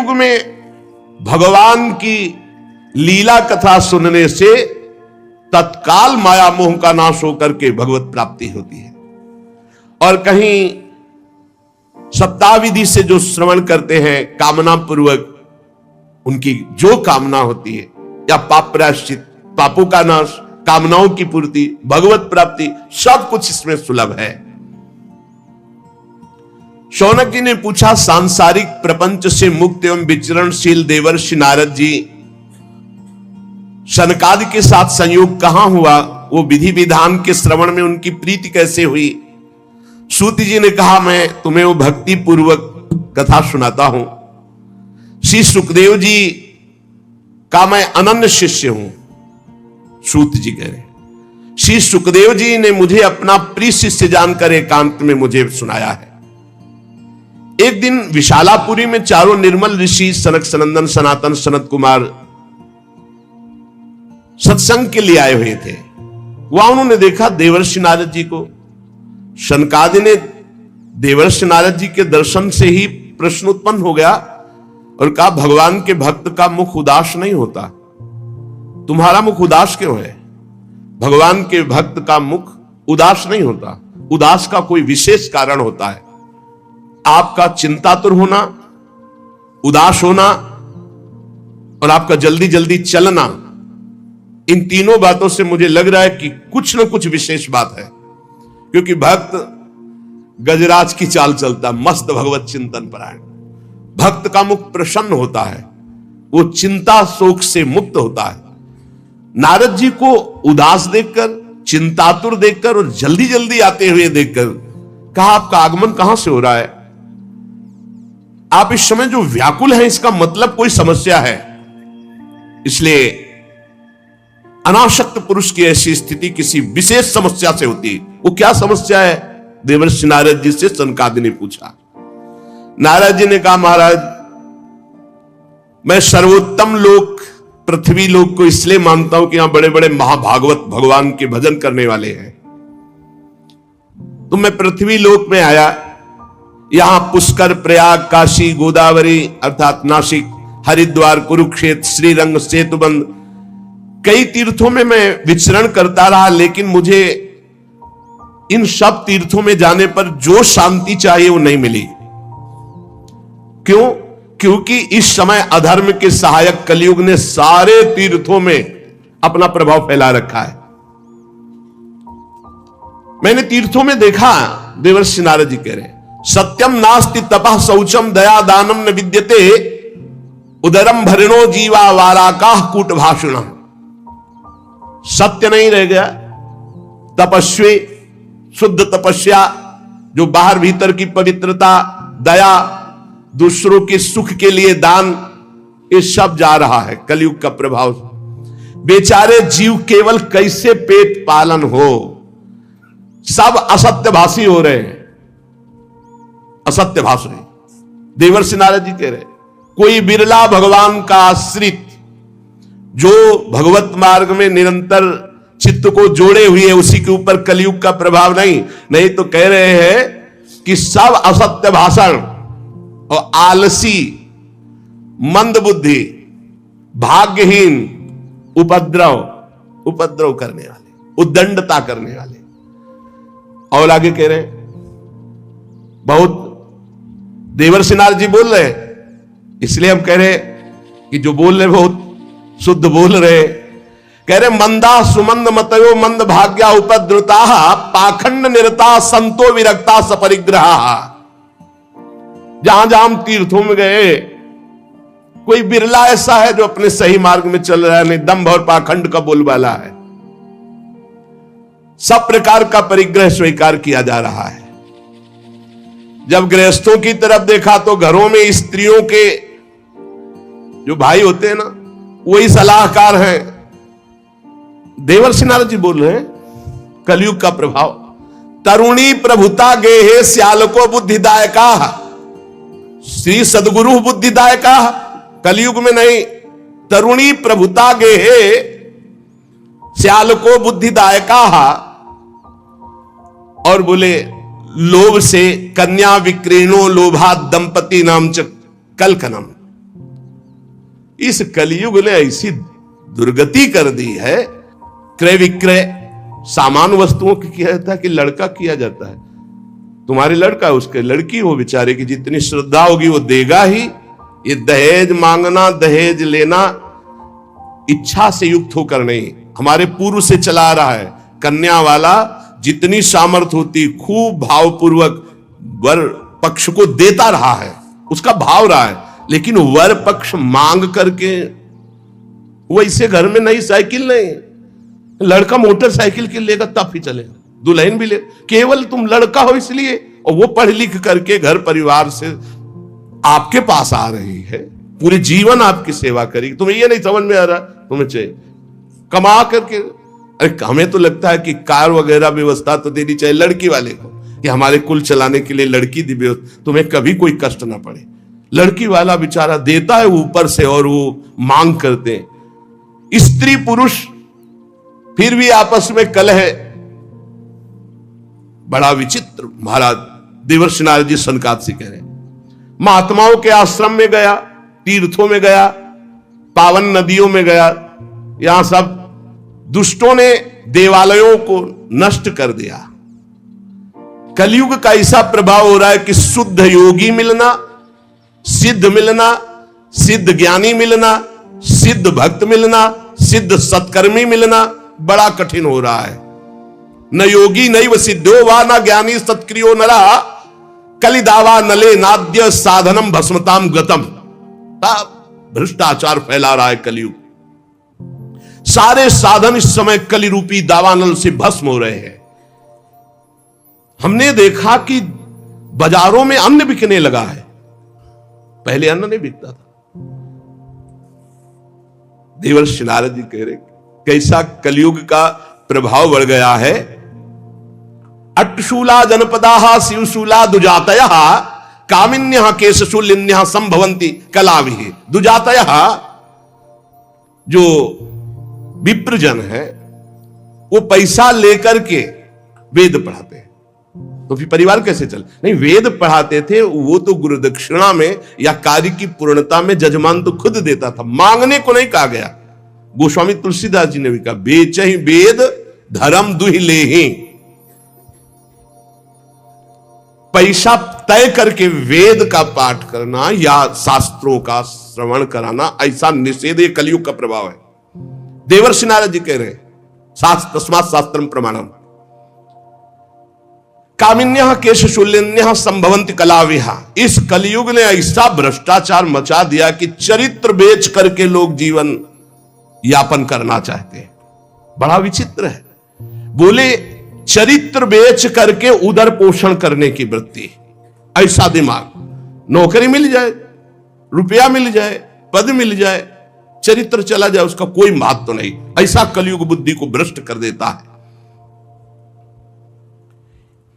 कलयुग में भगवान की लीला कथा सुनने से तत्काल माया मोह का नाश होकर के भगवत प्राप्ति होती है। और कहीं सप्ताह विधि से जो श्रवण करते हैं कामना पूर्वक, उनकी जो कामना होती है, या पाप प्रायश्चित, पापों का नाश, कामनाओं की पूर्ति, भगवत प्राप्ति, सब कुछ इसमें सुलभ है। शौनक जी ने पूछा, सांसारिक प्रपंच से मुक्त एवं विचरणशील देवर्षि नारद जी, सनकादि के साथ संयोग कहां हुआ? वो विधि विधान के श्रवण में उनकी प्रीति कैसे हुई? सूत जी ने कहा, मैं तुम्हें वो भक्ति पूर्वक कथा सुनाता हूं। श्री सुखदेव जी का मैं अनन्य शिष्य हूं। सूत जी कह रहे, श्री सुखदेव जी ने मुझे अपना प्रिय शिष्य जानकर एकांत में मुझे सुनाया है। एक दिन विशालापुरी में चारों निर्मल ऋषि सनक सनंदन सनातन सनत कुमार सत्संग के लिए आए हुए थे। वहां उन्होंने देखा देवर्षि नारद जी को। शनकादि ने देवर्षि नारद जी के दर्शन से ही प्रश्न उत्पन्न हो गया और कहा, भगवान के भक्त का मुख उदास नहीं होता, तुम्हारा मुख उदास क्यों है? भगवान के भक्त का मुख उदास नहीं होता। उदास का कोई विशेष कारण होता है। आपका चिंतातुर होना, उदास होना और आपका जल्दी जल्दी चलना, इन तीनों बातों से मुझे लग रहा है कि कुछ न कुछ विशेष बात है। क्योंकि भक्त गजराज की चाल चलता, मस्त भगवत चिंतन परायण। भक्त का मुख प्रसन्न होता है, वो चिंता शोक से मुक्त होता है। नारद जी को उदास देखकर, चिंतातुर देखकर और जल्दी जल्दी आते हुए देखकर कहा, आपका आगमन कहां से हो रहा है? आप इस समय जो व्याकुल हैं, इसका मतलब कोई समस्या है। इसलिए अनासक्त पुरुष की ऐसी स्थिति किसी विशेष समस्या से होती है। वो क्या समस्या है? देवर्षि नारद जी से सनकादि ने पूछा। नारद जी ने कहा, महाराज, मैं सर्वोत्तम लोक पृथ्वी लोक को इसलिए मानता हूं कि यहां बड़े बड़े महाभागवत भगवान के भजन करने वाले हैं। तो मैं पृथ्वी लोक में आया, यहां पुष्कर, प्रयाग, काशी, गोदावरी अर्थात नासिक, हरिद्वार, कुरुक्षेत्र, श्रीरंग, सेतुबंद, कई तीर्थों में मैं विचरण करता रहा, लेकिन मुझे इन सब तीर्थों में जाने पर जो शांति चाहिए वो नहीं मिली। क्यों? क्योंकि इस समय अधर्म के सहायक कलयुग ने सारे तीर्थों में अपना प्रभाव फैला रखा है। मैंने तीर्थों में देखा, देवर्षि नारद जी कह रहे, सत्यम नास्ति तपः शौचम दया दानम न विद्यते उदरम भरणो जीवा वाराकाह कूट भाषणम। सत्य नहीं रह गया। तपस्वी, शुद्ध तपस्या, जो बाहर भीतर की पवित्रता, दया, दूसरों के सुख के लिए दान, ये सब जा रहा है कलयुग का प्रभाव। बेचारे जीव केवल कैसे पेट पालन हो, सब असत्यभाषी हो रहे हैं। असत्यभाषी देवर्षि नारद जी कह रहे, कोई बिरला भगवान का आश्रित जो भगवत मार्ग में निरंतर चित्त को जोड़े हुए है, उसी के ऊपर कलयुग का प्रभाव नहीं तो कह रहे हैं कि सब असत्य भाषण और आलसी, मंदबुद्धि, भाग्यहीन, उपद्रव करने वाले, उद्दंडता करने वाले। और आगे कह रहे हैं, बहुत देवर्षि नारद जी बोल रहे हैं, इसलिए हम कह रहे कि जो बोल रहे बहुत शुद्ध बोल रहे। कह रहे, मंदा सुमंद मतयो मंद भाग्या उपद्रुता पाखंड निरता संतो विरक्ता सपरिग्रहा। जहां जहां हम तीर्थों में गए, कोई बिरला ऐसा है जो अपने सही मार्ग में चल रहा है, नहीं दंभ और पाखंड का बोलबाला है। सब प्रकार का परिग्रह स्वीकार किया जा रहा है। जब गृहस्थों की तरफ देखा तो घरों में स्त्रियों के जो भाई होते हैं ना, वही सलाहकार हैं। देवर्षि नारद जी बोल रहे हैं, कलयुग का प्रभाव। तरुणी प्रभुता गेहे श्यालको बुद्धिदायका, श्री सदगुरु बुद्धिदायका। कलयुग में नहीं, तरुणी प्रभुता गेहे श्यालको बुद्धिदायका। और बोले, लोभ से कन्या विक्रीणो लोभा दंपति नाम च कलकनम। इस कलयुग ने ऐसी दुर्गति कर दी है, क्रय विक्रय सामान वस्तुओं की किया जाता है कि लड़का किया जाता है। तुम्हारे लड़का उसके लड़की हो, बेचारे की जितनी श्रद्धा होगी वो देगा ही। ये दहेज मांगना, दहेज लेना इच्छा से युक्त होकर नहीं, हमारे पूर्व से चला रहा है। कन्या वाला जितनी सामर्थ्य होती खूब भावपूर्वक वर पक्ष को देता रहा है, उसका भाव रहा है, लेकिन वर पक्ष मांग करके वैसे घर में नई साइकिल नहीं, लड़का मोटरसाइकिल के लेगा तब ही चलेगा, दुल्हन भी ले, केवल तुम लड़का हो इसलिए, और वो पढ़ लिख करके घर परिवार से आपके पास आ रही है, पूरे जीवन आपकी सेवा करेगी। तुम्हें ये नहीं समझ में आ रहा, तुम्हें चाहिए कमा करके। अरे हमें तो लगता है कि कार वगैरह व्यवस्था तो देनी चाहिए लड़की वाले को, कि हमारे कुल चलाने के लिए लड़की दी व्यवस्था, तुम्हें कभी कोई कष्ट ना पड़े। लड़की वाला बेचारा देता है ऊपर से और वो मांग करते हैं। स्त्री पुरुष फिर भी आपस में कलह है, बड़ा विचित्र। महाराज देवर्षि नारद जी सनकाद से कह रहे हैं, महात्माओं के आश्रम में गया, तीर्थों में गया, पावन नदियों में गया, यहां सब दुष्टों ने देवालयों को नष्ट कर दिया। कलयुग का ऐसा प्रभाव हो रहा है कि शुद्ध योगी मिलना, सिद्ध मिलना, सिद्ध ज्ञानी मिलना, सिद्ध भक्त मिलना, सिद्ध सत्कर्मी मिलना बड़ा कठिन हो रहा है। न योगी नैव सिद्धो वा न ज्ञानी सत्क्रियो नरा कलिदावा नले नाद्य साधनम भस्मताम गतम। भ्रष्टाचार फैला रहा है कलयुग, सारे साधन इस समय कलि रूपी दावानल से भस्म हो रहे हैं। हमने देखा कि बाजारों में अन्न बिकने लगा है, पहले अन्न नहीं बिकता था। देवर्षि नारद जी कह रहे कैसा कलयुग का प्रभाव बढ़ गया है। अट्टशूला जनपदा शिवशूला दुजातय कामिन्य केशशूलिन्य संभवंती कलाविः। दुजातय जो विप्रजन है वो पैसा लेकर के वेद पढ़ाते हैं, तो फिर परिवार कैसे चले? नहीं, वेद पढ़ाते थे वो तो गुरु दक्षिणा में या कार्य की पूर्णता में जजमान तो खुद देता था, मांगने को नहीं कहा गया। गोस्वामी तुलसीदास जी ने भी कहा, बेचहि वेद धर्म दुहि लेहि। पैसा तय करके वेद का पाठ करना या शास्त्रों का श्रवण कराना, ऐसा निषेध ये कलयुग का प्रभाव है। देवर्षि नारद जी कह रहे हैं, तस्मात् शास्त्रम प्रमाणम कामिन्यः केशशूलिन्यः संभवन्ति कलाविः। इस कलयुग ने ऐसा भ्रष्टाचार मचा दिया कि चरित्र बेच करके लोग जीवन यापन करना चाहते हैं। बड़ा विचित्र है। बोले चरित्र बेच करके उदर पोषण करने की वृत्ति, ऐसा दिमाग। नौकरी मिल जाए, रुपया मिल जाए, पद मिल जाए, चरित्र चला जाए, उसका कोई महत्व नहीं। ऐसा कलयुग बुद्धि को भ्रष्ट कर देता है।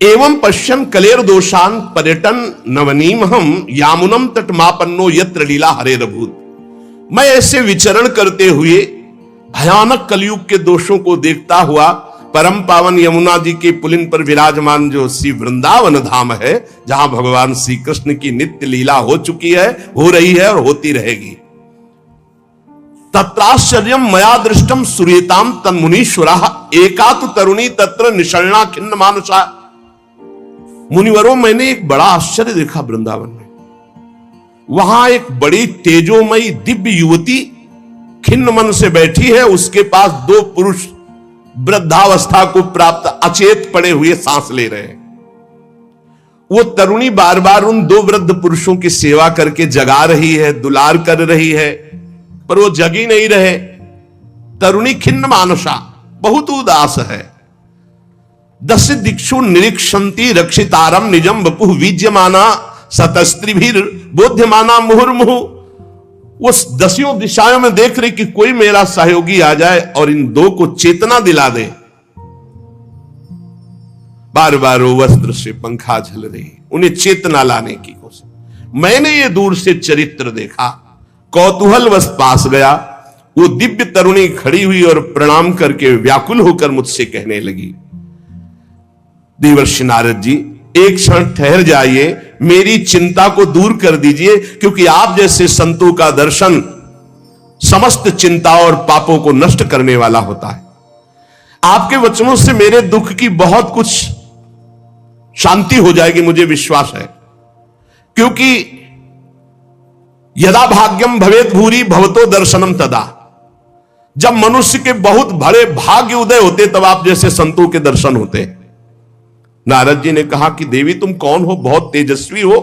एवं पश्यन् कलेर दोषान पर्यटन नवनीमहम यामुनम तटमापन्नो यत्र लीला हरेरभूत। मैं ऐसे विचरण करते हुए भयानक कलयुग के दोषों को देखता हुआ परम पावन यमुना जी के पुलिन पर विराजमान जो श्री वृंदावन धाम है, जहां भगवान श्री कृष्ण की नित्य लीला हो चुकी है, हो रही है और होती रहेगी। तत्राश्चर्यम मया दृष्टम सुरेताम तन्मुनीश्वराः एकातु तरुणी तत्र निषण्णा खिन्न मानसा। मुनिवरों, मैंने एक बड़ा आश्चर्य देखा वृंदावन में। वहां एक बड़ी तेजोमयी दिव्य युवती खिन्न मन से बैठी है, उसके पास दो पुरुष वृद्धावस्था को प्राप्त अचेत पड़े हुए सांस ले रहे हैं। वो तरुणी बार बार उन दो वृद्ध पुरुषों की सेवा करके जगा रही है, दुलार कर रही है, पर वो जगी नहीं रहे। तरुणी खिन्न मानसा, बहुत उदास है। दश दिक्षु निरीक्षन्ति रक्षितारम निजम वपुः विज्यमाना सतस्त्रिभिर बोध्यमाना मुहुर्मुहु। वो दसियों दिशाओं में देख रही कि कोई मेरा सहयोगी आ जाए और इन दो को चेतना दिला दे। बार बार वो वस्त्र से पंखा झल रही, उन्हें चेतना लाने की कोशिश। मैंने ये दूर से चरित्र देखा, कौतूहलवश पास गया। वो दिव्य तरुणी खड़ी हुई और प्रणाम करके व्याकुल होकर मुझसे कहने लगी, देवर्षि नारद जी, एक क्षण ठहर जाइए, मेरी चिंता को दूर कर दीजिए, क्योंकि आप जैसे संतों का दर्शन समस्त चिंताओं और पापों को नष्ट करने वाला होता है। आपके वचनों से मेरे दुख की बहुत कुछ शांति हो जाएगी, मुझे विश्वास है, क्योंकि यदा भाग्यम भवेत भूरि भवतो दर्शनम तदा, जब मनुष्य के बहुत बड़े भाग्य उदय होते तब आप जैसे संतों के दर्शन होते। नारद जी ने कहा कि देवी तुम कौन हो, बहुत तेजस्वी हो,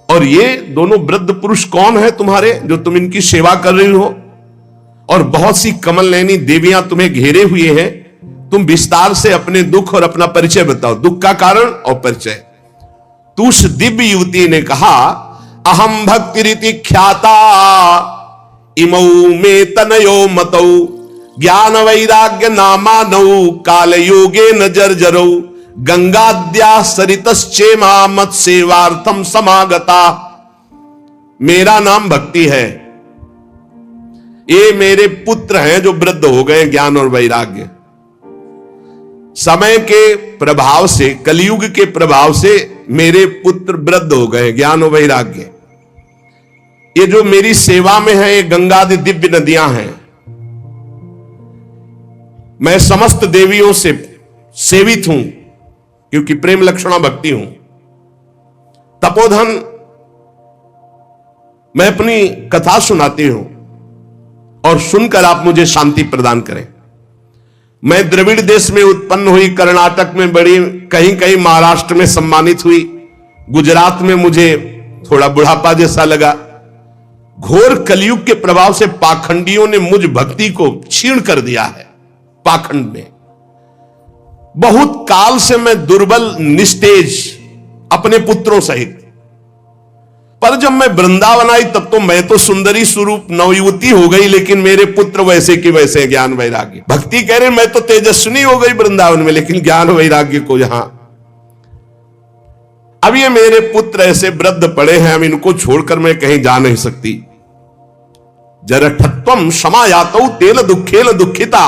और ये दोनों वृद्ध पुरुष कौन है तुम्हारे जो तुम इनकी सेवा कर रही हो, और बहुत सी कमल नयनी देवियां तुम्हें घेरे हुए हैं, तुम विस्तार से अपने दुख और अपना परिचय बताओ, दुख का कारण और परिचय। तो उस दिव्य युवती ने कहा अहम भक्ति रीति ख्याता इमौ में तनयो मतौ ज्ञान वैराग्य नामा नौ काल योगे न जर्जरौ गंगाद्या सरितश्चेमा मत सेवार्थम समागता। मेरा नाम भक्ति है, ये मेरे पुत्र हैं जो वृद्ध हो गए ज्ञान और वैराग्य। समय के प्रभाव से, कलयुग के प्रभाव से मेरे पुत्र वृद्ध हो गए ज्ञान और वैराग्य। ये जो मेरी सेवा में है ये गंगादि दिव्य नदियां हैं। मैं समस्त देवियों से सेवित हूं क्योंकि प्रेम लक्षणा भक्ति हूं। तपोधन मैं अपनी कथा सुनाती हूं और सुनकर आप मुझे शांति प्रदान करें। मैं द्रविड़ देश में उत्पन्न हुई, कर्नाटक में बड़ी, कहीं कहीं महाराष्ट्र में सम्मानित हुई, गुजरात में मुझे थोड़ा बुढ़ापा जैसा लगा। घोर कलयुग के प्रभाव से पाखंडियों ने मुझ भक्ति को छीण कर दिया है। पाखंड में बहुत काल से मैं दुर्बल निस्तेज अपने पुत्रों सहित, पर जब मैं वृंदावन आई तब तो मैं तो सुंदरी स्वरूप नवयुवती हो गई, लेकिन मेरे पुत्र वैसे कि वैसे ज्ञान वैराग्य। भक्ति कह रहे मैं तो तेजस्विनी हो गई वृंदावन में, लेकिन ज्ञान वैराग्य को यहां। अब ये मेरे पुत्र ऐसे वृद्ध पड़े हैं, अब इनको छोड़कर मैं कहीं जा नहीं सकती। जरठत्वम क्षमायातौ तेल दुखेल दुखिता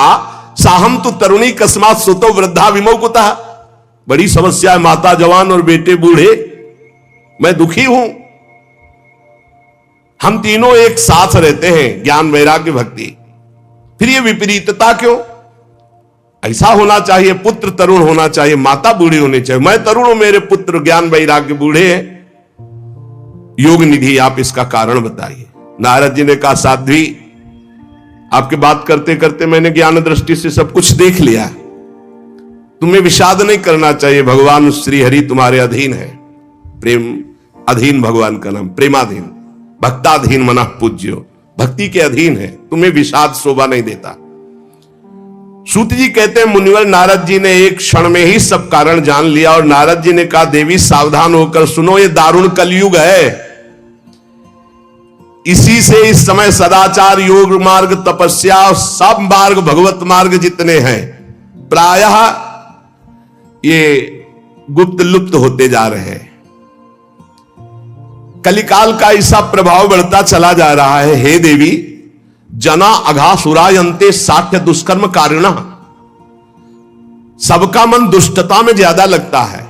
साहम तु तरुणी कस्मात सुतो वृद्धा विमोकुता। बड़ी समस्या है, माता जवान और बेटे बूढ़े, मैं दुखी हूं। हम तीनों एक साथ रहते हैं, ज्ञान वैराग्य भक्ति, फिर ये विपरीतता क्यों? ऐसा होना चाहिए, पुत्र तरुण होना चाहिए, माता बूढ़ी होनी चाहिए। मैं तरुण हूं, मेरे पुत्र ज्ञान वैराग्य बूढ़े हैं। योग निधि आप इसका कारण बताइए। नारद जी ने कहा साध्वी आपके बात करते करते मैंने ज्ञान दृष्टि से सब कुछ देख लिया, तुम्हें विषाद नहीं करना चाहिए। भगवान श्री हरि तुम्हारे अधीन है। प्रेम अधीन भगवान का नाम, प्रेमाधीन, भक्ताधीन मनः पूज्यो, भक्ति के अधीन है, तुम्हें विषाद शोभा नहीं देता। सूत जी कहते हैं मुनिवर नारद जी ने एक क्षण में ही सब कारण जान लिया और नारद जी ने कहा देवी सावधान होकर सुनो, ये दारुण कलयुग है। इसी से इस समय सदाचार, योग मार्ग, तपस्या, सब मार्ग, भगवत मार्ग जितने हैं प्रायः ये गुप्त लुप्त होते जा रहे हैं। कलिकाल का ऐसा प्रभाव बढ़ता चला जा रहा है। हे देवी जना अघासुरायन्ते साध्य दुष्कर्म कारिणा। सबका मन दुष्टता में ज्यादा लगता है।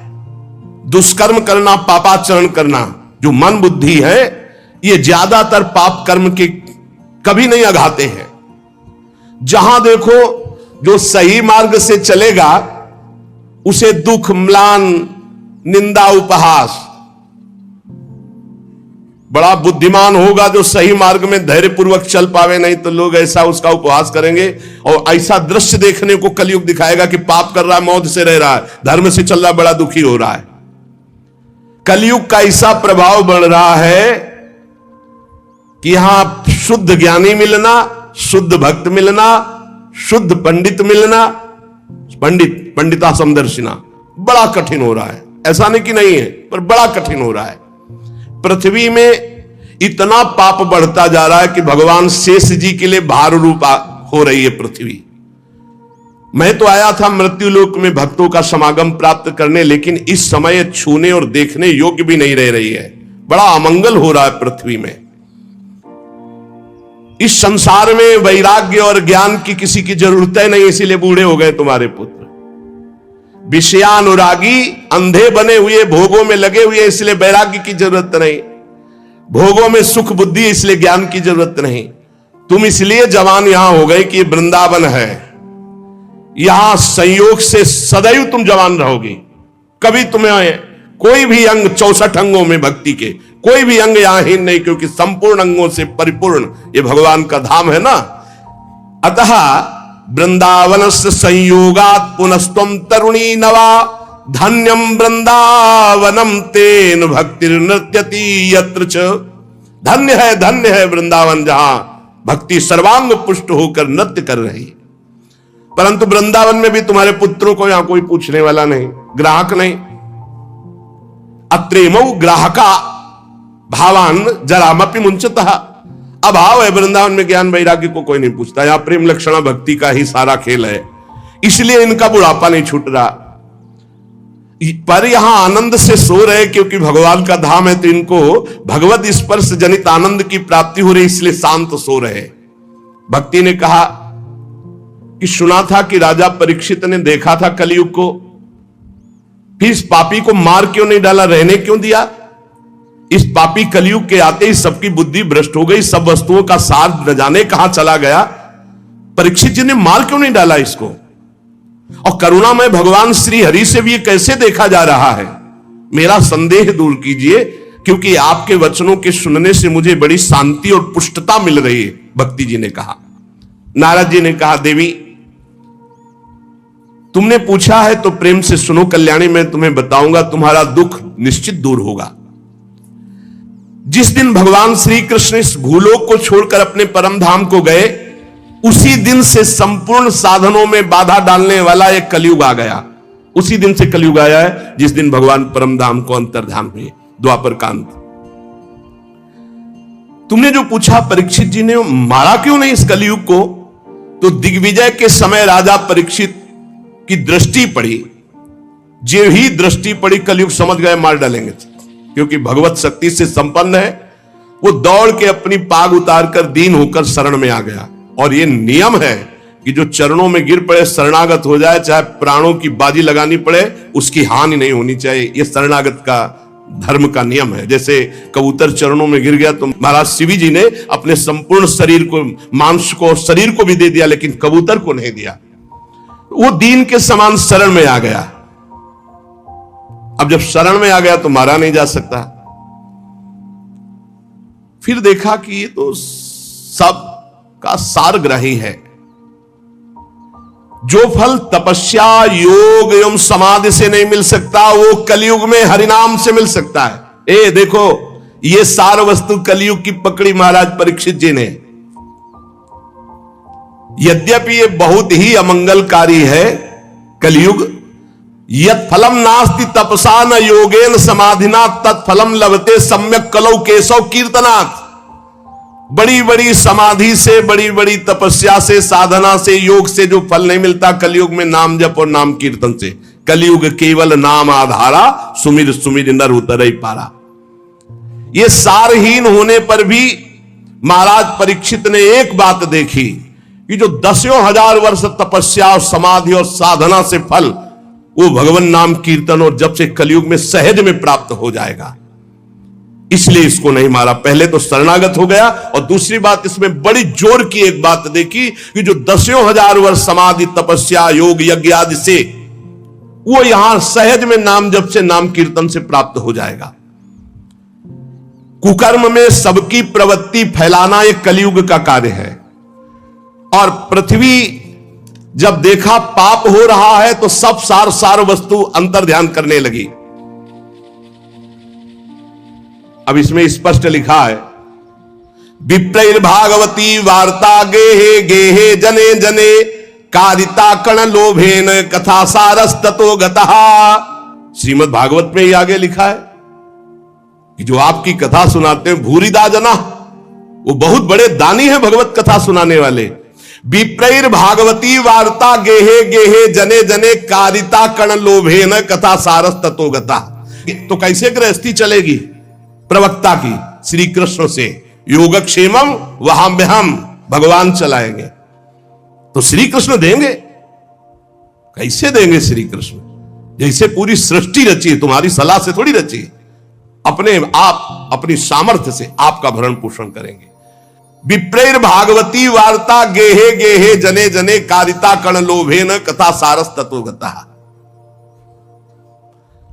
दुष्कर्म करना, पापाचरण करना, जो मन बुद्धि है ये ज्यादातर पाप कर्म के कभी नहीं अघाते हैं। जहां देखो जो सही मार्ग से चलेगा उसे दुख, म्लान, निंदा, उपहास। बड़ा बुद्धिमान होगा जो सही मार्ग में धैर्य पूर्वक चल पावे, नहीं तो लोग ऐसा उसका उपहास करेंगे और ऐसा दृश्य देखने को कलयुग दिखाएगा कि पाप कर रहा है, मौत से रह रहा है, धर्म से चल रहा, बड़ा दुखी हो रहा है। कलयुग का ऐसा प्रभाव बढ़ रहा है कि यहां शुद्ध ज्ञानी मिलना, शुद्ध भक्त मिलना, शुद्ध पंडित मिलना, पंडिता समदर्शिना बड़ा कठिन हो रहा है। ऐसा नहीं कि नहीं है, पर बड़ा कठिन हो रहा है। पृथ्वी में इतना पाप बढ़ता जा रहा है कि भगवान शेष जी के लिए भार रूप हो रही है पृथ्वी। मैं तो आया था मृत्यु लोक में भक्तों का समागम प्राप्त करने, लेकिन इस समय छूने और देखने योग्य भी नहीं रह रही है। बड़ा अमंगल हो रहा है पृथ्वी में। इस संसार में वैराग्य और ज्ञान की किसी की जरूरत है नहीं, इसीलिए बूढ़े हो गए तुम्हारे पुत्र। विषयानुरागी, अंधे बने हुए, भोगों में लगे हुए, इसलिए वैराग्य की जरूरत नहीं। भोगों में सुख बुद्धि, इसलिए ज्ञान की जरूरत नहीं। तुम इसलिए जवान यहां हो गए कि ये वृंदावन है, यहां संयोग से सदैव तुम जवान रहोगे। कभी तुम्हें कोई भी अंग 64 अंगों में भक्ति के कोई भी अंग यहां हीन नहीं, क्योंकि संपूर्ण अंगों से परिपूर्ण ये भगवान का धाम है ना। अतः वृंदावन से संयोगात पुनस्तम तरुणी नवा, धन्यम वृंदावनम तेन भक्ति नृत्यति यत्र च। धन्य है वृंदावन, जहां भक्ति सर्वांग पुष्ट होकर नृत्य कर रही। परंतु वृंदावन में भी तुम्हारे पुत्रों को यहां कोई पूछने वाला नहीं, ग्राहक नहीं। अत्रेमौ ग्राहका भावान जरामपि मुंचतः। अभाव है वृंदावन में, ज्ञान वैराग्य को कोई नहीं पूछता। यहां प्रेम लक्षणा भक्ति का ही सारा खेल है, इसलिए इनका बुढ़ापा नहीं छूट रहा। पर यहां आनंद से सो रहे, क्योंकि भगवान का धाम है, तो इनको भगवत स्पर्श जनित आनंद की प्राप्ति हो रही, इसलिए शांत सो रहे। भक्ति ने कहा कि सुना था कि राजा परीक्षित ने देखा था कलयुग को, फिर इस पापी को मार क्यों नहीं डाला, रहने क्यों दिया? इस पापी कलयुग के आते ही सबकी बुद्धि भ्रष्ट हो गई, सब वस्तुओं का सार न जाने कहां चला गया। परीक्षित जी ने मार क्यों नहीं डाला इसको? और करुणामय भगवान श्री हरि से भी ये कैसे देखा जा रहा है? मेरा संदेह दूर कीजिए, क्योंकि आपके वचनों के सुनने से मुझे बड़ी शांति और पुष्टता मिल रही है। भक्ति जी ने कहा। नारद जी ने कहा, देवी तुमने पूछा है तो प्रेम से सुनो कल्याणी, मैं तुम्हें बताऊंगा, तुम्हारा दुख निश्चित दूर होगा। जिस दिन भगवान श्री कृष्ण इस भूलोक को छोड़कर अपने परम धाम को गए, उसी दिन से संपूर्ण साधनों में बाधा डालने वाला एक कलयुग आ गया। उसी दिन से कलयुग आया है जिस दिन भगवान परम धाम को अंतर्धान हुए, द्वापर कांत। तुमने जो पूछा परीक्षित जी ने मारा क्यों नहीं इस कलयुग को, तो दिग्विजय के समय राजा परीक्षित की दृष्टि पड़ी, जो ही दृष्टि पड़ी कलयुग समझ गए मार डालेंगे, क्योंकि भगवत शक्ति से संपन्न है। वो दौड़ के अपनी पाग उतारकर दीन होकर शरण में आ गया। और ये नियम है कि जो चरणों में गिर पड़े, शरणागत हो जाए, चाहे प्राणों की बाजी लगानी पड़े, उसकी हानि नहीं होनी चाहिए। ये शरणागत का धर्म का नियम है। जैसे कबूतर चरणों में गिर गया तो महाराज शिवी जी ने अपने संपूर्ण शरीर को, मांस को, शरीर को भी दे दिया, लेकिन कबूतर को नहीं दिया। वो दीन के समान शरण में आ गया। अब जब शरण में आ गया तो मारा नहीं जा सकता। फिर देखा कि ये तो सब का सारग्राही है। जो फल तपस्या, योग एवं समाधि से नहीं मिल सकता, वो कलयुग में हरिनाम से मिल सकता है। ए देखो, ये सार वस्तु कलयुग की पकड़ी महाराज परीक्षित जी ने। यद्यपि ये बहुत ही अमंगलकारी है कलयुग। यत् फलम नास्ति तपसा न योगेन समाधिना तत्फलम लभते सम्यक कलौ केशव कीर्तनात्। बड़ी बड़ी समाधि से, बड़ी बड़ी तपस्या से, साधना से, योग से जो फल नहीं मिलता कलयुग में, नाम जप और नाम कीर्तन से। कलयुग केवल नाम आधारा, सुमिर सुमिर नर उतर ही पारा। ये सारहीन होने पर भी महाराज परीक्षित ने एक बात देखी कि जो 10,000 वर्ष तपस्या और समाधि और साधना से फल, वो भगवान नाम कीर्तन और जब से कलयुग में सहज में प्राप्त हो जाएगा। इसलिए इसको नहीं मारा। पहले तो शरणागत हो गया, और दूसरी बात इसमें बड़ी जोर की एक बात देखी कि जो 10,000 वर्ष समाधि, तपस्या, योग, यज्ञ आदि से, वो यहां सहज में नाम जप से, नाम कीर्तन से प्राप्त हो जाएगा। कुकर्म में सबकी प्रवृत्ति फैलाना एक कलयुग का कार्य है। और पृथ्वी जब देखा पाप हो रहा है तो सब सार वस्तु अंतर ध्यान करने लगी। अब इसमें स्पष्ट लिखा है, विप्रैर्भागवती वार्ता गेहे गेहे जने जने कारिता कण लोभेन कथा सारस्ततो गतः। श्रीमद् भागवत में ही आगे लिखा है कि जो आपकी कथा सुनाते हैं भूरिदा जना, वो बहुत बड़े दानी है भगवत कथा सुनाने वाले। विप्रैर्भागवती वार्ता गेहे गेहे जने जने कारिता कण लोभेन कथा सारस्ततो गतः। तो कैसे गृहस्थी चलेगी प्रवक्ता की? श्री कृष्ण से योगक्षेमम वहाम्यहम, भगवान चलाएंगे तो श्री कृष्ण देंगे। कैसे देंगे श्री कृष्ण? जैसे पूरी सृष्टि रची है, तुम्हारी सलाह से थोड़ी रची है। अपने आप, अपनी सामर्थ्य से आपका भरण पोषण करेंगे। विप्रेर भागवती वार्ता गेहे गेहे जने जने कारिता कण लोभे न कथा सारस तत्वगता।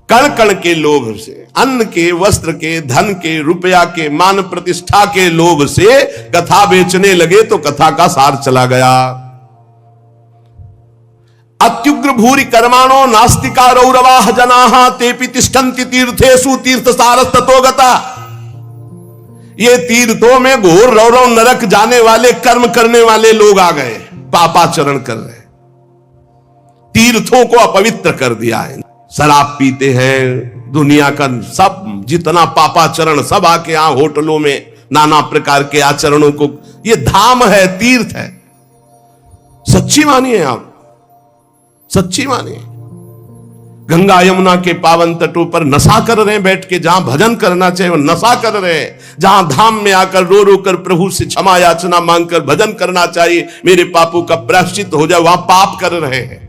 कण कण के लोभ से, अन्न के, वस्त्र के, धन के, रुपया के, मान प्रतिष्ठा के लोभ से कथा बेचने लगे तो कथा का सार चला गया। अत्युग्र भूरि कर्माणो नास्तिका रौरवाह जनाः तेपि तिष्ठन्ति तीर्थेषु तीर्थ सारस ततोगता। ये तीर्थों में घोर रौरव नरक जाने वाले कर्म करने वाले लोग आ गए, पापाचरण कर रहे, तीर्थों को अपवित्र कर दिया है। शराब पीते हैं, दुनिया का सब जितना पापाचरण सब आके यहां होटलों में नाना प्रकार के आचरणों को, ये धाम है, तीर्थ है। सच्ची मानिए आप, सच्ची मानिए। गंगा यमुना के पावन तटों पर नशा कर रहे हैं बैठ के, जहां भजन करना चाहिए वो नशा कर रहे हैं, जहां धाम में आकर रो रो कर प्रभु से क्षमा याचना मांगकर भजन करना चाहिए, मेरे पापों का प्रायश्चित हो जाए, वहां पाप कर रहे हैं।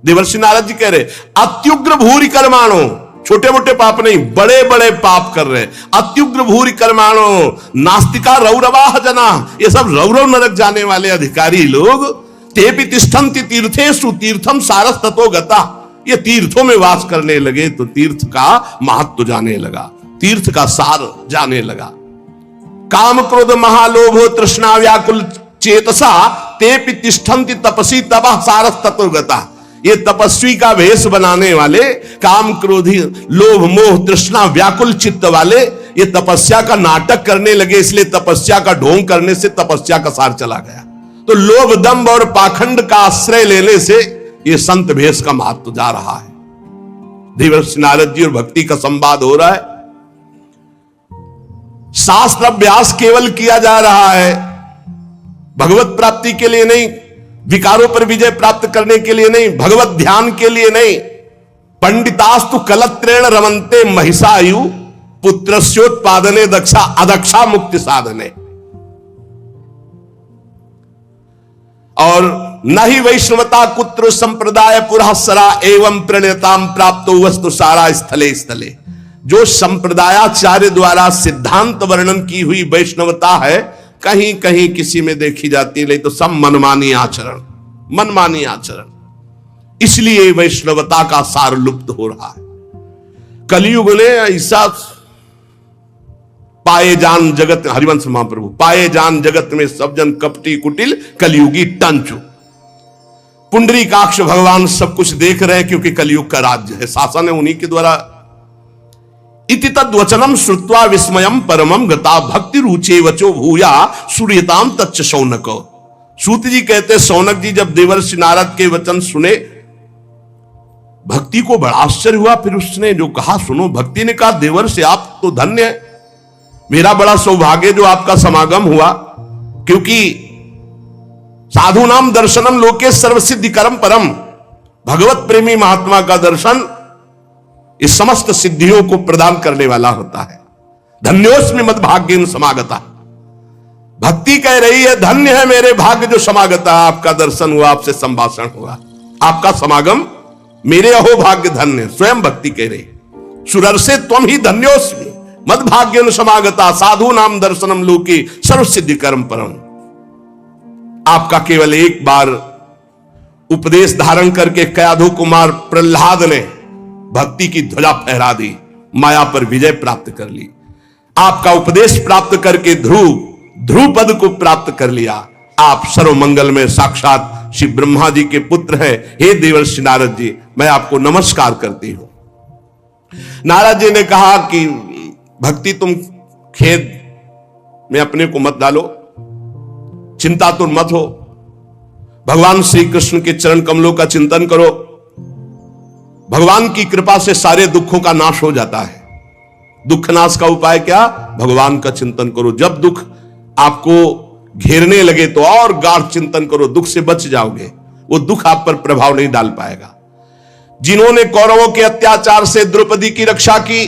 देवर्षि नारद जी कह रहे अत्युग्र भूरि कर्माणो, छोटे मोटे पाप नहीं, बड़े बड़े पाप कर रहे हैं। अत्युग्र भूरि कर्माणो नास्तिका रौरवाह जना, ये सब रौरव नरक जाने वाले अधिकारी लोग। तेपि तिष्ठन्ति तीर्थेषु तीर्थम सारस ततोगता, ये तीर्थों में वास करने लगे तो तीर्थ का महत्व जाने लगा, तीर्थ का सार जाने लगा। काम क्रोध महालोभो तृष्णा व्याकुल चेतसा तेपि तिष्ठन्ति तपसी तपः सारस ततोगता। ये तपस्वी का भेष बनाने वाले, काम क्रोधी लोभ मोह तृष्णा व्याकुल चित्त वाले, ये तपस्या का नाटक करने लगे, इसलिए तपस्या का ढोंग करने से तपस्या का सार चला गया। तो लोभ दंभ और पाखंड का आश्रय लेने से ये संत भेष का महत्व जा रहा है। देवर्षि नारद जी और भक्ति का संवाद हो रहा है, शास्त्र अभ्यास केवल किया जा रहा है, भगवत प्राप्ति के लिए नहीं, विकारों पर विजय प्राप्त करने के लिए नहीं, भगवत ध्यान के लिए नहीं। पंडितास्तु कलत्रेण रमन्ते महिषायु पुत्रस्योत्पादने दक्षा अदक्षा मुक्ति साधने। और न ही वैष्णवता कुत्र संप्रदाय पुरःसरा एवं प्रणयताम प्राप्तो वस्तु सारा स्थले स्थले। जो संप्रदायाचार्य द्वारा सिद्धांत वर्णन की हुई वैष्णवता है, कहीं कहीं किसी में देखी जाती है, नहीं तो सब मनमानी आचरण, मनमानी आचरण। इसलिए वैष्णवता का सार लुप्त हो रहा है। कलयुग ने ऐसा पाए जान जगत, हरिवंश महाप्रभु, पाए जान जगत में सब जन कपटी कुटिल कलयुगी टंचु। पुंडरीकाक्ष भगवान सब कुछ देख रहे हैं, क्योंकि कलयुग का राज्य है, शासन है उन्हीं के द्वारा। इति तद्वचनम श्रुत्वा विस्मयम परमम गता भक्ति रुचे वचो भूया सूर्यताम तच्च शौनक। सूत जी कहते, शौनक जी जब देवर्षि नारद के वचन सुने, भक्ति को बड़ा आश्चर्य हुआ। फिर उसने जो कहा सुनो, भक्ति ने कहा देवर्षि आप तो धन्य है, मेरा बड़ा सौभाग्य जो आपका समागम हुआ, क्योंकि साधु नाम दर्शनम लोके सर्वसिद्धि करम परम। भगवत प्रेमी महात्मा का दर्शन इस समस्त सिद्धियों को प्रदान करने वाला होता है। धन्योस्मि मद भाग्येन समागता। भक्ति कह रही है धन्य है मेरे भाग्य जो समागता, आपका दर्शन हुआ, आपसे संभाषण हुआ, आपका समागम मेरे अहो भाग्य धन्य। स्वयं भक्ति कह रही, सुरर्षे त्वम ही धन्योस्मि मद भाग्येन समागता साधु नाम दर्शनम लोके सर्व सिद्धि कर्म परम। आपका केवल एक बार उपदेश धारण करके कयाधु कुमार प्रहलाद ने भक्ति की ध्वजा फहरा दी, माया पर विजय प्राप्त कर ली। आपका उपदेश प्राप्त करके ध्रुव पद को प्राप्त कर लिया। आप सर्व मंगल में साक्षात श्री ब्रह्मा जी के पुत्र हैं। हे देवर्षि नारद जी, मैं आपको नमस्कार करती हूं। नारद जी ने कहा कि भक्ति तुम खेद में अपने को मत डालो, चिंता तुम मत हो, भगवान श्री कृष्ण के चरण कमलों का चिंतन करो। भगवान की कृपा से सारे दुखों का नाश हो जाता है। दुख नाश का उपाय क्या? भगवान का चिंतन करो। जब दुख आपको घेरने लगे तो और गाढ़ चिंतन करो, दुख से बच जाओगे, वो दुख आप पर प्रभाव नहीं डाल पाएगा। जिन्होंने कौरवों के अत्याचार से द्रौपदी की रक्षा की,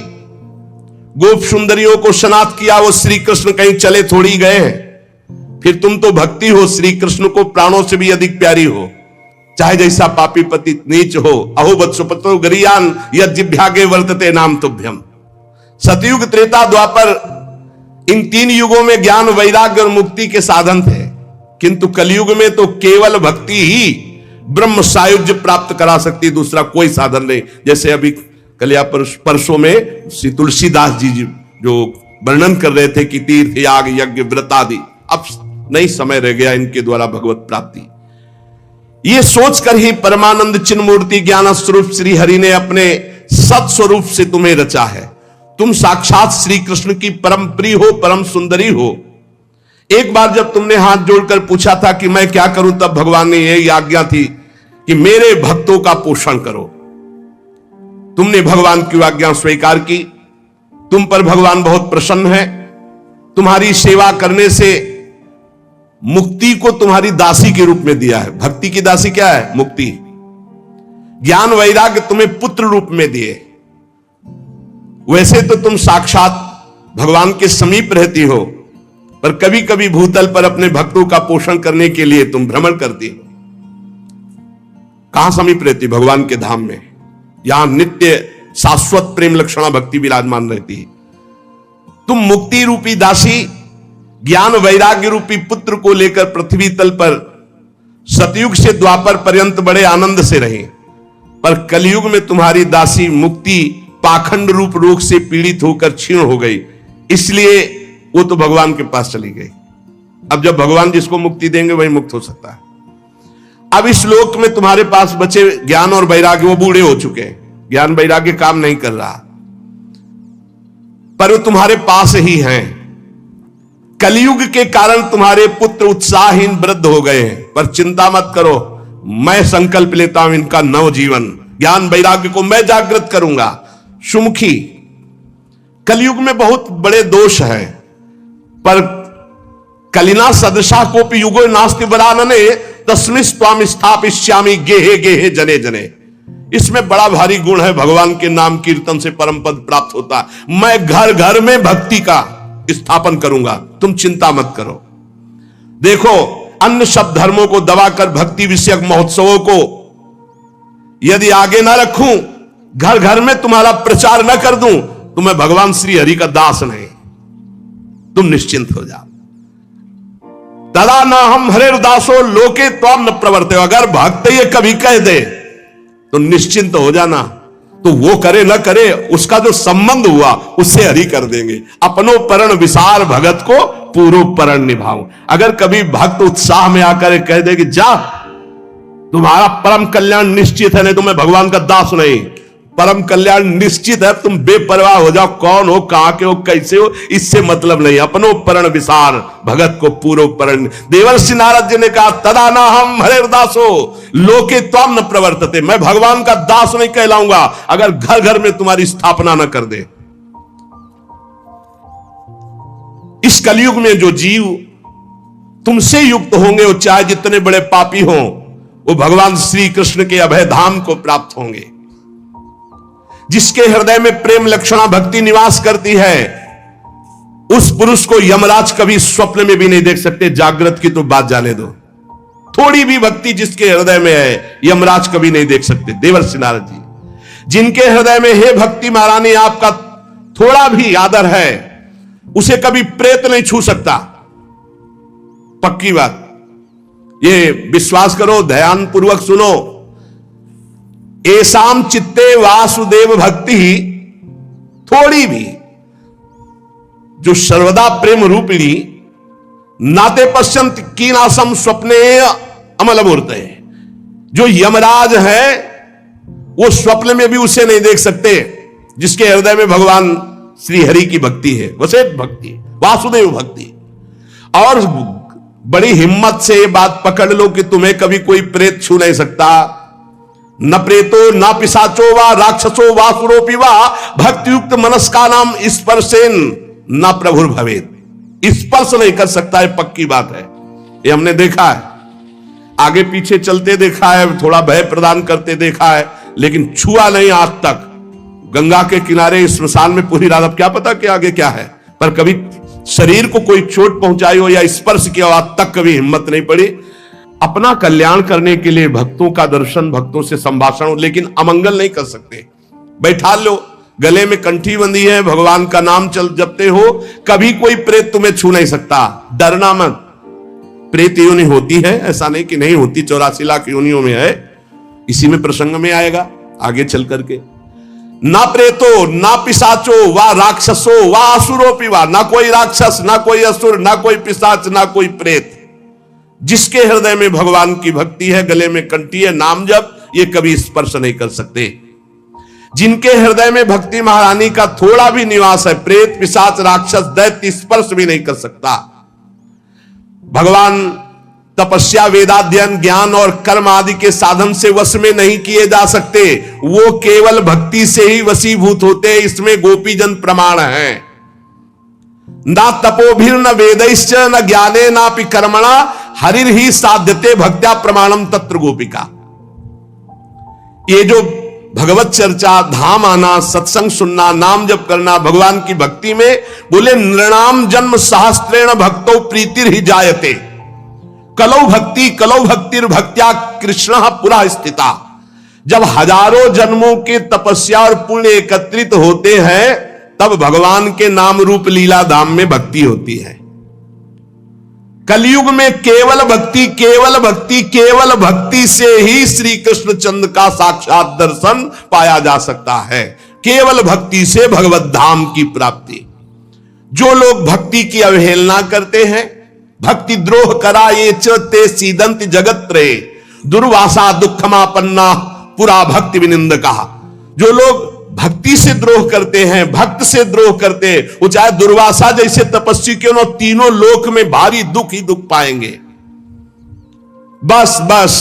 गोप सुंदरियों को स्नात किया, वो श्री कृष्ण कहीं चले थोड़ी गए हैं। फिर तुम तो भक्ति हो, श्री कृष्ण को प्राणों से भी अधिक प्यारी हो, चाहे जैसा पापी पतित नीच हो। अहो वत्सुपतो गरियान यज्जिभ्यागे वर्तते नाम तुभ्यम। सतयुग त्रेता द्वापर इन 3 युगों में ज्ञान, वैराग्य और मुक्ति के साधन थे, किंतु कलयुग में तो केवल भक्ति ही ब्रह्म सायुज्य प्राप्त करा सकती, दूसरा कोई साधन नहीं। जैसे अभी कल या परसों में श्री तुलसीदास जी जो वर्णन कर रहे थे कि तीर्थ, याग, यज्ञ, व्रत आदि, अब नहीं समय रह गया इनके द्वारा भगवत प्राप्ति। ये सोचकर ही परमानंद चिन्ह मूर्ति ज्ञान स्वरूप श्री हरि ने अपने सत स्वरूप से तुम्हें रचा है। तुम साक्षात श्री कृष्ण की परम प्रिय हो, परम सुंदरी हो। एक बार जब तुमने हाथ जोड़कर पूछा था कि मैं क्या करूं, तब भगवान ने यही आज्ञा थी कि मेरे भक्तों का पोषण करो। तुमने भगवान की आज्ञा स्वीकार की। तुम पर भगवान बहुत प्रसन्न है। तुम्हारी सेवा करने से मुक्ति को तुम्हारी दासी के रूप में दिया है। भक्ति की दासी क्या है? मुक्ति। ज्ञान वैराग्य तुम्हें पुत्र रूप में दिए। वैसे तो तुम साक्षात भगवान के समीप रहती हो, पर कभी कभी भूतल पर अपने भक्तों का पोषण करने के लिए तुम भ्रमण करती हो। कहां समीप रहती? भगवान के धाम में। यहां नित्य शाश्वत प्रेम लक्षणा भक्ति विराजमान रहती है। तुम मुक्ति रूपी दासी ज्ञान वैराग्य रूपी पुत्र को लेकर पृथ्वी तल पर सतयुग से द्वापर पर्यंत बड़े आनंद से रहे, पर कलयुग में तुम्हारी दासी मुक्ति पाखंड रूप रोग से पीड़ित होकर क्षीण हो गई, इसलिए वो तो भगवान के पास चली गई। अब जब भगवान जिसको मुक्ति देंगे वही मुक्त हो सकता है। अब इस लोक में तुम्हारे पास बचे ज्ञान और वैराग्य, वो बूढ़े हो चुके हैं, ज्ञान वैराग्य काम नहीं कर रहा, पर वो तुम्हारे पास ही हैं। कलयुग के कारण तुम्हारे पुत्र उत्साहहीन वृद्ध हो गए हैं, पर चिंता मत करो, मैं संकल्प लेता हूं इनका नव जीवन, ज्ञान वैराग्य को मैं जागृत करूंगा। सुमुखी, कलयुग में बहुत बड़े दोष हैं, पर कलिना सदृशा कोपि युगो नास्ति वरानने तस्मिस्त्वाम स्थापयिष्यामि गेहे गेहे जने जने। इसमें बड़ा भारी गुण है। भगवान के नाम कीर्तन से परम पद प्राप्त होता है। मैं घर घर में भक्ति का स्थापन करूंगा, तुम चिंता मत करो। देखो, अन्य सब धर्मों को दबाकर भक्ति विषयक महोत्सवों को यदि आगे ना रखूं, घर घर में तुम्हारा प्रचार न कर दूं, तो मैं भगवान श्री हरि का दास नहीं। तुम निश्चिंत हो जाओ। तदा न हम हरे दासो लोके त्वाम न प्रवर्ते। अगर भक्त ये कभी कह दे तो निश्चिंत हो जाना, तो वो करे न करे, उसका जो संबंध हुआ उससे हरि कर देंगे। अपनो परण विसार भगत को पूरो परण निभाओ। अगर कभी भक्त उत्साह में आकर कह दे कि जा तुम्हारा परम कल्याण निश्चित है, नहीं तो मैं भगवान का दास नहीं, परम कल्याण निश्चित है, तुम बेपरवाह हो जाओ, कौन हो, कहां के हो, कैसे हो, इससे मतलब नहीं। अपनो परण विसार भगत को पूरो परण। देवर्षि नारद जी ने कहा तदा ना हम हरे दासो लोके त्वाम न प्रवर्तते। मैं भगवान का दास नहीं कहलाऊंगा अगर घर घर में तुम्हारी स्थापना न कर दे। इस कलयुग में जो जीव तुमसे युक्त होंगे, वो चाहे जितने बड़े पापी हों, वो भगवान श्री कृष्ण के अभय धाम को प्राप्त होंगे। जिसके हृदय में प्रेम लक्षणा भक्ति निवास करती है, उस पुरुष को यमराज कभी स्वप्न में भी नहीं देख सकते। जागृत की तो बात जाने दो, थोड़ी भी भक्ति जिसके हृदय में है, यमराज कभी नहीं देख सकते। देवर्षि नारद जी, जिनके हृदय में हे भक्ति महारानी आपका थोड़ा भी आदर है, उसे कभी प्रेत नहीं छू सकता। पक्की बात, ये विश्वास करो, ध्यान पूर्वक सुनो। एसाम चित्ते वासुदेव भक्ति, थोड़ी भी, जो सर्वदा प्रेम रूपिणी नाते पश्यंत कीनासम स्वप्ने अमल मूर्ते, जो यमराज है वो स्वप्न में भी उसे नहीं देख सकते। जिसके हृदय में भगवान श्री हरि की भक्ति है, वसेट भक्ति, वासुदेव भक्ति। और बड़ी हिम्मत से ये बात पकड़ लो कि तुम्हें कभी कोई प्रेत छू नहीं सकता। न प्रेतो न पिशाचो वा राक्षसो वासुरोपि वा भक्तियुक्त मनस्का नाम स्पर्शेन न प्रभुर भवेत। स्पर्श नहीं कर सकता है, पक्की बात है। ये हमने देखा है, आगे पीछे चलते देखा है, थोड़ा भय प्रदान करते देखा है, लेकिन छुआ नहीं आज तक। गंगा के किनारे स्मशान में पूरी रात, अब क्या पता कि आगे क्या है, पर कभी शरीर को कोई चोट पहुंचाई हो या स्पर्श किया हो, आज तक कभी हिम्मत नहीं पड़ी। अपना कल्याण करने के लिए भक्तों का दर्शन, भक्तों से संभाषण हो, लेकिन अमंगल नहीं कर सकते। बैठा लो, गले में कंठी बंधी है, भगवान का नाम जपते हो, कभी कोई प्रेत तुम्हें छू नहीं सकता। डरना मत। प्रेत योनि होती है, ऐसा नहीं कि नहीं होती, 84 लाख योनियों में है। इसी में प्रसंग में आएगा आगे चल करके। ना प्रेतो ना पिशाचो वा राक्षसो वा असुरो पिवा, ना कोई राक्षस, ना कोई असुर, ना कोई पिशाच, ना कोई प्रेत। जिसके हृदय में भगवान की भक्ति है, गले में कंठी है, नाम जप, ये कभी स्पर्श नहीं कर सकते। जिनके हृदय में भक्ति महारानी का थोड़ा भी निवास है, प्रेत पिशाच राक्षस दैत्य स्पर्श भी नहीं कर सकता। भगवान तपस्या वेदाध्ययन ज्ञान और कर्म आदि के साधन से वश में नहीं किए जा सकते, वो केवल भक्ति से ही वशीभूत होते। इसमें गोपीजन प्रमाण है। ना तपोभिर न वेदैश्च न ज्ञाने नापि कर्मणा हरिर ही साध्यते भक्त्या प्रमाणम तत्र गोपिका। ये जो भगवत चर्चा, धाम आना, सत्संग सुनना, नाम जप करना, भगवान की भक्ति में बोले नृणाम जन्म सहस्त्रेण भक्तो प्रीतिर ही जायते। कलौ भक्तिर भक्त्या कृष्ण पुरा स्थिता। जब हजारों जन्मों के तपस्या और पुण्य एकत्रित होते हैं, तब भगवान के नाम रूप लीला धाम में भक्ति होती है। कलयुग में केवल भक्ति, केवल भक्ति, केवल भक्ति से ही श्री कृष्ण चंद्र का साक्षात दर्शन पाया जा सकता है। केवल भक्ति से भगवत धाम की प्राप्ति। जो लोग भक्ति की अवहेलना करते हैं, भक्ति द्रोह करा ये ते सीदंत जगत रे दुर्वासा दुखमापन्ना पुरा भक्ति विनिंद कहा। जो लोग भक्ति से द्रोह करते हैं, भक्त से द्रोह करते हैं, वो चाहे दुर्वासा जैसे तपस्वी क्यों न, तीनों लोक में भारी दुख ही दुख पाएंगे। बस बस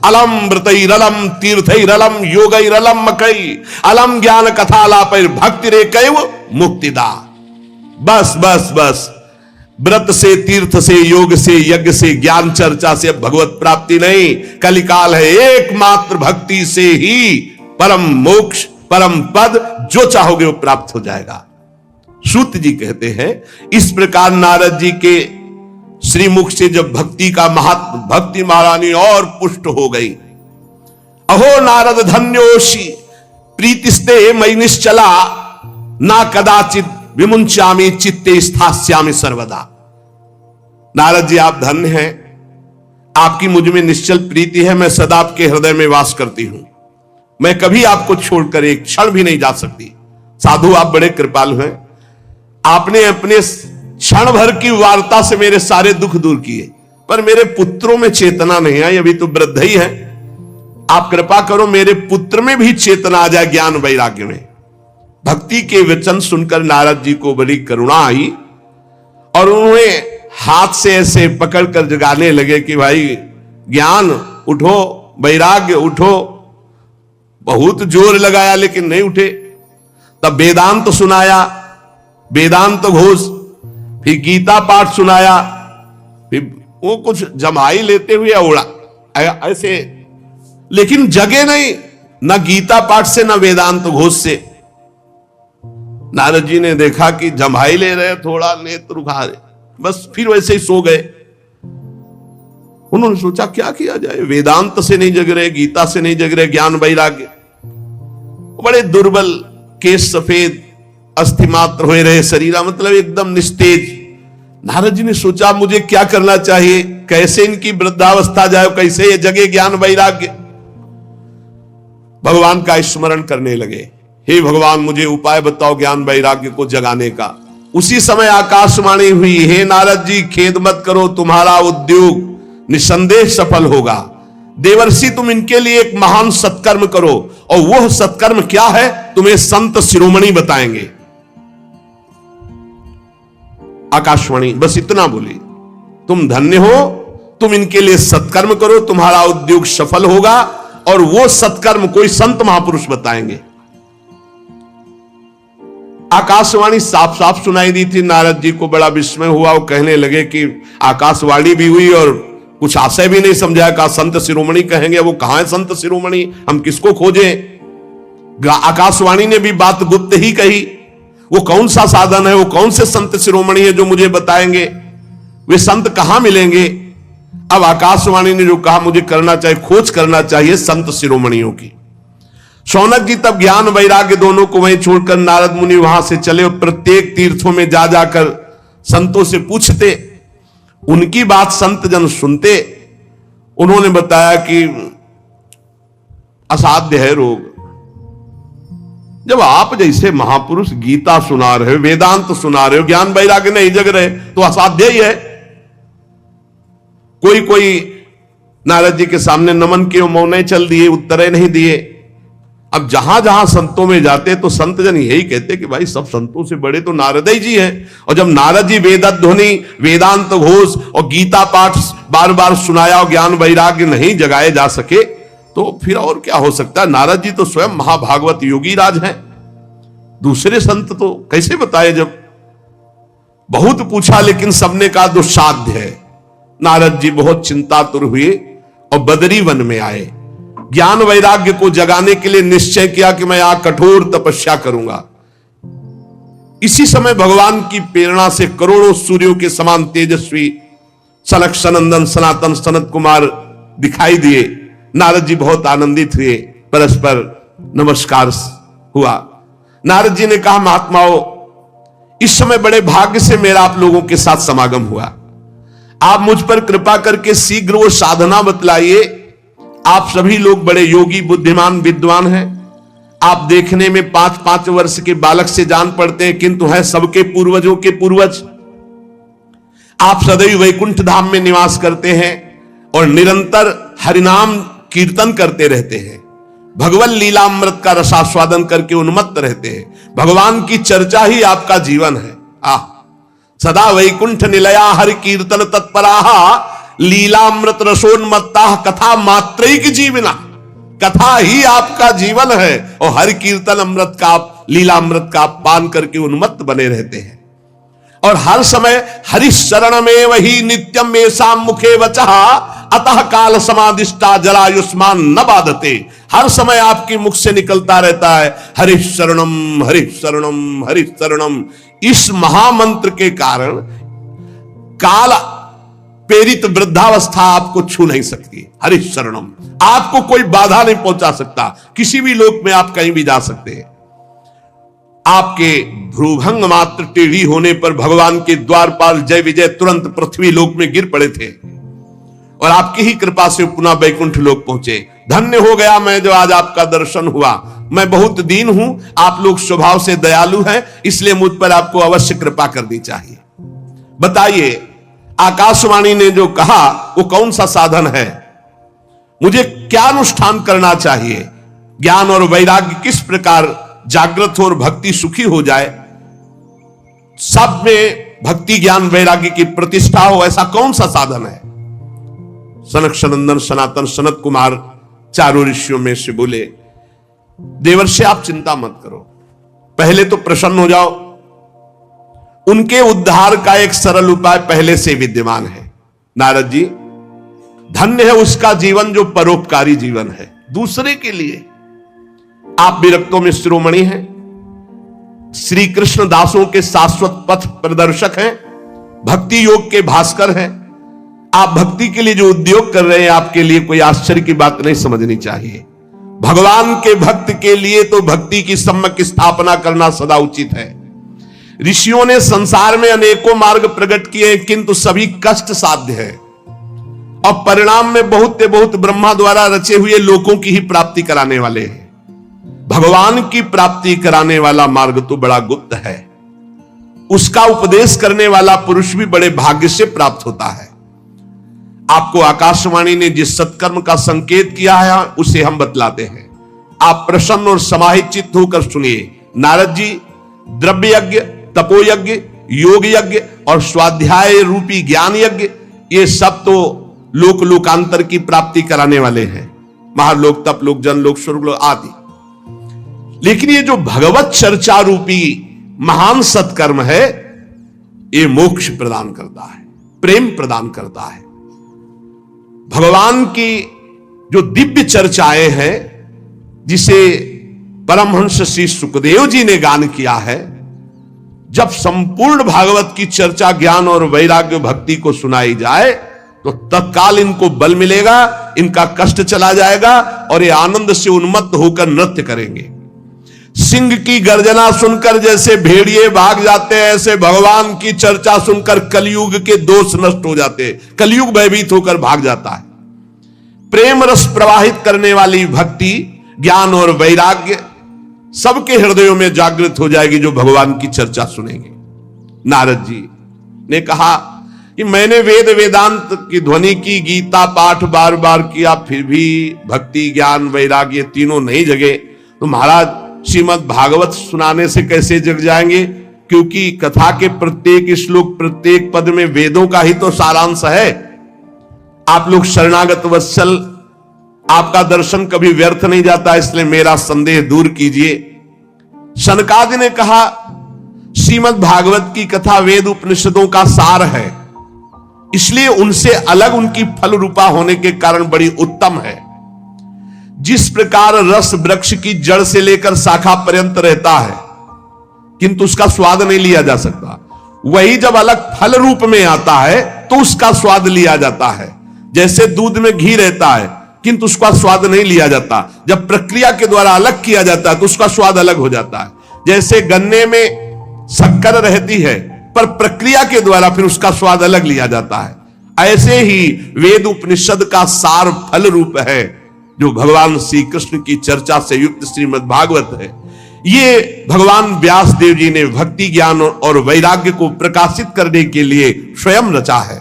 अलम व्रतैरलम तीर्थैरलम योगैरलम मकई अलम ज्ञान कथालापैर भक्ति रे कैव मुक्तिदा। बस बस बस व्रत से, तीर्थ से, योग से, यज्ञ से, ज्ञान चर्चा से भगवत प्राप्ति नहीं। कलिकाल है, एकमात्र भक्ति से ही परम मोक्ष, परम पद जो चाहोगे वो प्राप्त हो जाएगा। सूत जी कहते हैं, इस प्रकार नारद जी के श्रीमुख से जब भक्ति का महात्म, भक्ति महारानी और पुष्ट हो गई। अहो नारद धन्योषि प्रीतिस्ते मयि निश्चला ना कदाचित विमुंचामि चित्ते स्थास्यामि सर्वदा। नारद जी आप धन्य हैं, आपकी मुझ में निश्चल प्रीति है, मैं सदा आपके हृदय में वास करती हूं, मैं कभी आपको छोड़कर एक क्षण भी नहीं जा सकती। साधु आप बड़े कृपालु हैं, आपने अपने क्षण भर की वार्ता से मेरे सारे दुख दूर किए, पर मेरे पुत्रों में चेतना नहीं आई, अभी तो वृद्ध ही है। आप कृपा करो मेरे पुत्र में भी चेतना आ जाए, ज्ञान वैराग्य में। भक्ति के वचन सुनकर नारद जी को बड़ी करुणा आई और उन्होंने हाथ से ऐसे पकड़कर जगाने लगे कि भाई ज्ञान उठो, वैराग्य उठो। बहुत जोर लगाया लेकिन नहीं उठे। तब वेदांत सुनाया, वेदांत घोष, फिर गीता पाठ सुनाया, फिर वो कुछ जमाई लेते हुए उड़ा ऐसे, लेकिन जगे नहीं, न गीता पाठ से न वेदांत घोष से। नारद जी ने देखा कि जमाई ले रहे, थोड़ा नेत्र उघा रहे, बस फिर वैसे ही सो गए। उन्होंने सोचा क्या किया जाए, वेदांत से नहीं जग रहे, गीता से नहीं जग रहे, ज्ञान वैराग्य। बड़े दुर्बल, केस सफेद, अस्थि मात्र हुए रहे शरीरा, मतलब एकदम निस्तेज। नारद जी ने सोचा मुझे क्या करना चाहिए, कैसे इनकी वृद्धावस्था जाए, कैसे ये जगे ज्ञान वैराग्य। भगवान का स्मरण करने लगे, हे भगवान मुझे उपाय बताओ ज्ञान वैराग्य को जगाने का। उसी समय आकाशवाणी हुई, हे नारद जी खेद मत करो, तुम्हारा उद्योग निसंदेह सफल होगा। देवर्षि तुम इनके लिए एक महान सत्कर्म करो, और वह सत्कर्म क्या है तुम्हें संत शिरोमणि बताएंगे। आकाशवाणी बस इतना बोली, तुम धन्य हो, तुम इनके लिए सत्कर्म करो, तुम्हारा उद्योग सफल होगा, और वो सत्कर्म कोई संत महापुरुष बताएंगे। आकाशवाणी साफ साफ सुनाई दी थी। नारद जी को बड़ा विस्मय हुआ, वो कहने लगे कि आकाशवाणी भी हुई और कुछ आशय भी नहीं समझाया, कहा संत शिरोमणि कहेंगे, वो कहां है संत शिरोमणि, हम किसको खोजें। आकाशवाणी ने भी बात गुप्त ही कही, वो कौन सा साधन है, वो कौन से संत शिरोमणि है जो मुझे बताएंगे, वे संत कहां मिलेंगे। अब आकाशवाणी ने जो कहा मुझे करना चाहिए, खोज करना चाहिए संत शिरोमणियों की। शौनक जी तब ज्ञान वैराग्य दोनों को वहीं छोड़कर नारद मुनि वहां से चले और प्रत्येक तीर्थों में जा जाकर संतों से पूछते, उनकी बात संत जन सुनते। उन्होंने बताया कि असाध्य है रोग। जब आप जैसे महापुरुष गीता सुना रहे हो, वेदांत सुना रहे हो, ज्ञान वैराग्य नहीं जग रहे, तो असाध्य ही है। कोई नारद जी के सामने नमन के मौन चल दिए, उत्तरे नहीं दिए। अब जहां जहां संतों में जाते तो संत जन यही कहते कि भाई सब संतों से बड़े तो नारद जी हैं। और जब नारद जी वेदध्वनि, वेदांत घोष और गीता पाठ बार बार सुनाया और ज्ञान वैराग्य नहीं जगाए जा सके, तो फिर और क्या हो सकता है। नारद जी तो स्वयं महाभागवत योगी राज हैं, दूसरे संत तो कैसे बताए। जब बहुत पूछा लेकिन सबने कहा दुस्साध्य है। नारद जी बहुत चिंतातुर हुए और बदरी वन में आए। ज्ञान वैराग्य को जगाने के लिए निश्चय किया कि मैं यहां कठोर तपस्या करूंगा। इसी समय भगवान की प्रेरणा से करोड़ों सूर्यों के समान तेजस्वी सनक सनंदन सनातन सनत कुमार दिखाई दिए। नारद जी बहुत आनंदित हुए, परस्पर नमस्कार हुआ। नारद जी ने कहा, महात्माओं, इस समय बड़े भाग्य से मेरा आप लोगों के साथ समागम हुआ। आप मुझ पर कृपा करके शीघ्र वो साधना बतलाइए। आप सभी लोग बड़े योगी, बुद्धिमान, विद्वान हैं। आप देखने में 5-5 वर्ष के बालक से जान पड़ते हैं, किंतु हैं सबके पूर्वजों के पूर्वज। आप सदैव वैकुंठ धाम में निवास करते हैं और निरंतर हरिनाम कीर्तन करते रहते हैं। भगवत लीलामृत का रसास्वादन करके उन्मत्त रहते हैं। भगवान की चर्चा ही आपका जीवन है। सदा वैकुंठ निलया हरि कीर्तन तत्पराहा लीलामृत रसोन्मत्ता कथा मात्रैक जीवना। कथा ही आपका जीवन है और हरि कीर्तन अमृत का, लीलामृत का पान करके उन्मत्त बने रहते हैं। और हर समय हरि शरण में वही नित्यम में साम मुखे वचः अतः काल समादिष्टा जलायुष्मान न बाधते। हर समय आपके मुख से निकलता रहता है हरि शरणम हरि शरणम हरि शरणम। इस महामंत्र के कारण काल प्रेरित वृद्धावस्था आपको छू नहीं सकती। हरि शरणम, आपको कोई बाधा नहीं पहुंचा सकता। किसी भी लोक में आप कहीं भी जा सकते हैं। आपके भ्रूभंग मात्र टेढ़ी होने पर भगवान के द्वारपाल जय विजय तुरंत पृथ्वी लोक में गिर पड़े थे और आपकी ही कृपा से पुनः वैकुंठ लोक पहुंचे। धन्य हो गया मैं जो आज आपका दर्शन हुआ। मैं बहुत दीन हूं, आप लोग स्वभाव से दयालु हैं, इसलिए मुझ पर आपको अवश्य कृपा करनी चाहिए। बताइए, आकाशवाणी ने जो कहा वो कौन सा साधन है? मुझे क्या अनुष्ठान करना चाहिए? ज्ञान और वैराग्य किस प्रकार जागृत हो और भक्ति सुखी हो जाए, सब में भक्ति ज्ञान वैराग्य की प्रतिष्ठा हो, ऐसा कौन सा साधन है? सनक सनंदन सनातन सनत कुमार चारों ऋषियों में से बोले, देवर्षि आप चिंता मत करो, पहले तो प्रसन्न हो जाओ। उनके उद्धार का एक सरल उपाय पहले से विद्यमान है। नारद जी, धन्य है उसका जीवन जो परोपकारी जीवन है दूसरे के लिए। आप विरक्तों में शिरोमणि हैं, श्री कृष्ण दासों के शाश्वत पथ प्रदर्शक हैं, भक्ति योग के भास्कर हैं। आप भक्ति के लिए जो उद्योग कर रहे हैं, आपके लिए कोई आश्चर्य की बात नहीं समझनी चाहिए। भगवान के भक्त के लिए तो भक्ति की सम्यक स्थापना करना सदा उचित है। ऋषियों ने संसार में अनेकों मार्ग प्रकट किए, किंतु सभी कष्ट साध्य है और परिणाम में बहुत ब्रह्मा द्वारा रचे हुए लोकों की ही प्राप्ति कराने वाले हैं। भगवान की प्राप्ति कराने वाला मार्ग तो बड़ा गुप्त है, उसका उपदेश करने वाला पुरुष भी बड़े भाग्य से प्राप्त होता है। आपको आकाशवाणी ने जिस सत्कर्म का संकेत किया है उसे हम बतलाते हैं। आप प्रसन्न और समाहित चित्त होकर सुनिए। नारद जी द्रव्य यज्ञ, तपोयज्ञ, योग यज्ञ और स्वाध्याय रूपी ज्ञान यज्ञ, ये सब तो लोक लोकांतर की प्राप्ति कराने वाले हैं, महालोक, तपलोक, जनलोक, स्वर्गलोक आदि। लेकिन ये जो भगवत चर्चा रूपी महान सत्कर्म है, ये मोक्ष प्रदान करता है, प्रेम प्रदान करता है। भगवान की जो दिव्य चर्चाएं हैं, जिसे परमहंस श्री सुखदेव जी ने गान किया है, जब संपूर्ण भागवत की चर्चा ज्ञान और वैराग्य भक्ति को सुनाई जाए तो तत्काल इनको बल मिलेगा। इनका कष्ट चला जाएगा और ये आनंद से उन्मत्त होकर नृत्य करेंगे। सिंह की गर्जना सुनकर जैसे भेड़िए भाग जाते हैं, ऐसे भगवान की चर्चा सुनकर कलयुग के दोष नष्ट हो जाते हैं, कलयुग भयभीत होकर भाग जाता है। प्रेम रस प्रवाहित करने वाली भक्ति, ज्ञान और वैराग्य सबके हृदयों में जागृत हो जाएगी जो भगवान की चर्चा सुनेंगे। नारद जी ने कहा कि मैंने वेद वेदांत की ध्वनि की, गीता पाठ बार बार किया, फिर भी भक्ति ज्ञान वैराग्य तीनों नहीं जगे, तो महाराज श्रीमद् भागवत सुनाने से कैसे जग जाएंगे? क्योंकि कथा के प्रत्येक श्लोक प्रत्येक पद में वेदों का ही तो सारांश है। आप लोग शरणागत वत्सल, आपका दर्शन कभी व्यर्थ नहीं जाता, इसलिए मेरा संदेह दूर कीजिए। शनकादि ने कहा श्रीमद् भागवत की कथा वेद उपनिषदों का सार है, इसलिए उनसे अलग उनकी फल रूपा होने के कारण बड़ी उत्तम है। जिस प्रकार रस वृक्ष की जड़ से लेकर शाखा पर्यंत रहता है किंतु उसका स्वाद नहीं लिया जा सकता, वही जब अलग फल रूप में आता है तो उसका स्वाद लिया जाता है। जैसे दूध में घी रहता है किंतु उसका स्वाद नहीं लिया जाता, जब प्रक्रिया के द्वारा अलग किया जाता है तो उसका स्वाद अलग हो जाता है। जैसे गन्ने में शक्कर रहती है पर प्रक्रिया के द्वारा फिर उसका स्वाद अलग लिया जाता है, ऐसे ही वेद उपनिषद का सार फल रूप है जो भगवान श्री कृष्ण की चर्चा से युक्त श्रीमद् भागवत है। ये भगवान व्यास देव जी ने भक्ति ज्ञान और वैराग्य को प्रकाशित करने के लिए स्वयं रचा है।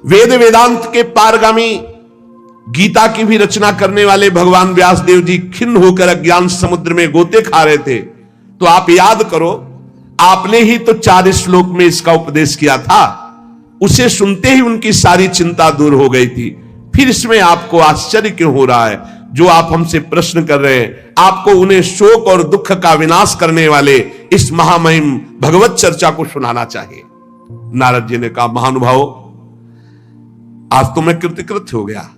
वेद वेदांत के पारगामी गीता की भी रचना करने वाले भगवान व्यास देव जी खिन्न होकर अज्ञान समुद्र में गोते खा रहे थे, तो आप याद करो, आपने ही तो 4 श्लोक में इसका उपदेश किया था, उसे सुनते ही उनकी सारी चिंता दूर हो गई थी। फिर इसमें आपको आश्चर्य क्यों हो रहा है? जो आप हमसे प्रश्न कर रहे हैं, आपको उन्हें शोक और दुख का विनाश करने वाले इस महामहिम भगवत चर्चा को सुनाना चाहिए। नारद जी ने कहा महानुभाव, आज तो मैं कृतकृत हो गया।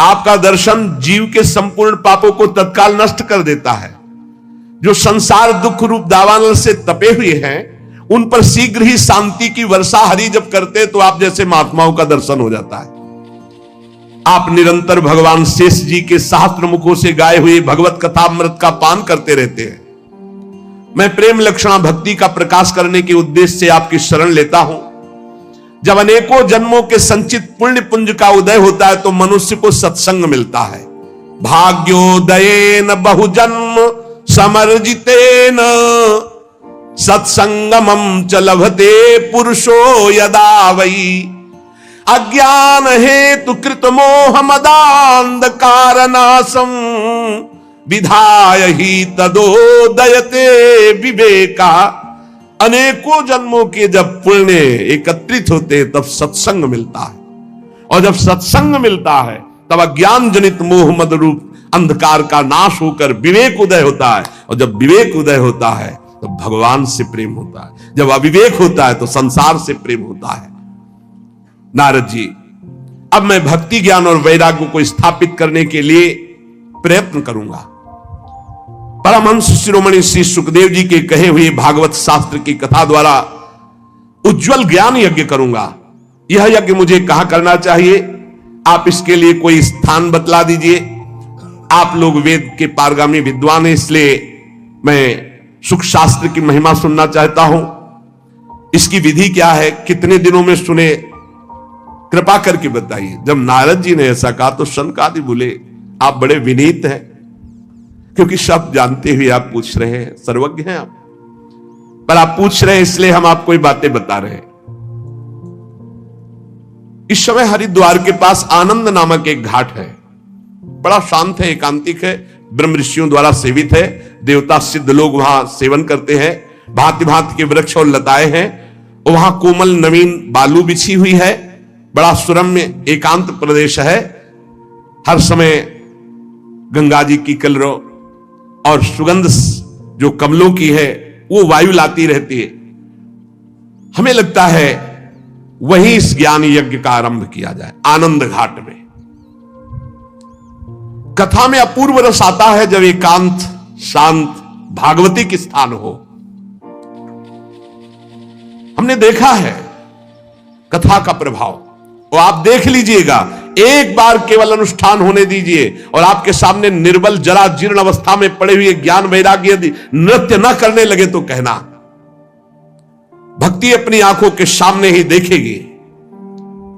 आपका दर्शन जीव के संपूर्ण पापों को तत्काल नष्ट कर देता है। जो संसार दुख रूप दावानल से तपे हुए हैं उन पर शीघ्र ही शांति की वर्षा हरि जब करते तो आप जैसे महात्माओं का दर्शन हो जाता है। आप निरंतर भगवान शेष जी के सहस्त्र मुखों से गाए हुए भगवत कथामृत का पान करते रहते हैं। मैं प्रेम लक्षणा भक्ति का प्रकाश करने के उद्देश्य से आपकी शरण लेता हूं। जब अनेकों जन्मों के संचित पुण्य पुंज का उदय होता है तो मनुष्य को सत्संग मिलता है। भाग्योदयेन बहुजन्म समर्जितेन सत्संगमं च लभते पुरुषो यदा वै अज्ञान हेतु कृत मोह मदांधकार नाशम विधाय ही तदोदयते विवेका। अनेकों जन्मों के जब पुण्य एकत्रित होते तब सत्संग मिलता है, और जब सत्संग मिलता है तब अज्ञान जनित मोह मद रूप अंधकार का नाश होकर विवेक उदय होता है, और जब विवेक उदय होता है तो भगवान से प्रेम होता है, जब अविवेक होता है तो संसार से प्रेम होता है। नारद जी, अब मैं भक्ति ज्ञान और वैराग्य को स्थापित करने के लिए प्रयत्न करूंगा। परमहंस शिरोमणि श्री सुखदेव जी के कहे हुए भागवत शास्त्र की कथा द्वारा उज्जवल ज्ञान यज्ञ करूंगा। यह यज्ञ मुझे कहां करना चाहिए, आप इसके लिए कोई स्थान बतला दीजिए। आप लोग वेद के पारगामी विद्वान हैं, इसलिए मैं सुख शास्त्र की महिमा सुनना चाहता हूं। इसकी विधि क्या है, कितने दिनों में सुने, कृपा करके बताइए। जब नारद जी ने ऐसा कहा तो शनकादि बोले आप बड़े विनीत हैं, क्योंकि सब जानते हुए आप पूछ रहे हैं, सर्वज्ञ हैं आप, पर आप पूछ रहे हैं इसलिए हम आपको ये बातें बता रहे हैं। इस समय हरिद्वार के पास आनंद नामक एक घाट है, बड़ा शांत है, एकांतिक है, ब्रह्म ऋषियों द्वारा सेवित है, देवता सिद्ध लोग वहां सेवन करते हैं, भांति भांति के वृक्ष और लताएं हैं, वहां कोमल नवीन बालू बिछी हुई है, बड़ा सुरम्य एकांत प्रदेश है। हर समय गंगा जी की कलरव और सुगंध जो कमलों की है वो वायु लाती रहती है। हमें लगता है वही इस ज्ञान यज्ञ का आरंभ किया जाए आनंद घाट में। कथा में अपूर्व रस आता है जब एकांत शांत भागवतिक स्थान हो। हमने देखा है कथा का प्रभाव। और आप देख लीजिएगा, एक बार केवल अनुष्ठान होने दीजिए और आपके सामने निर्बल जरा जीर्ण अवस्था में पड़े हुए ज्ञान वैराग्य यदि नृत्य न करने लगे तो कहना। भक्ति अपनी आंखों के सामने ही देखेगी,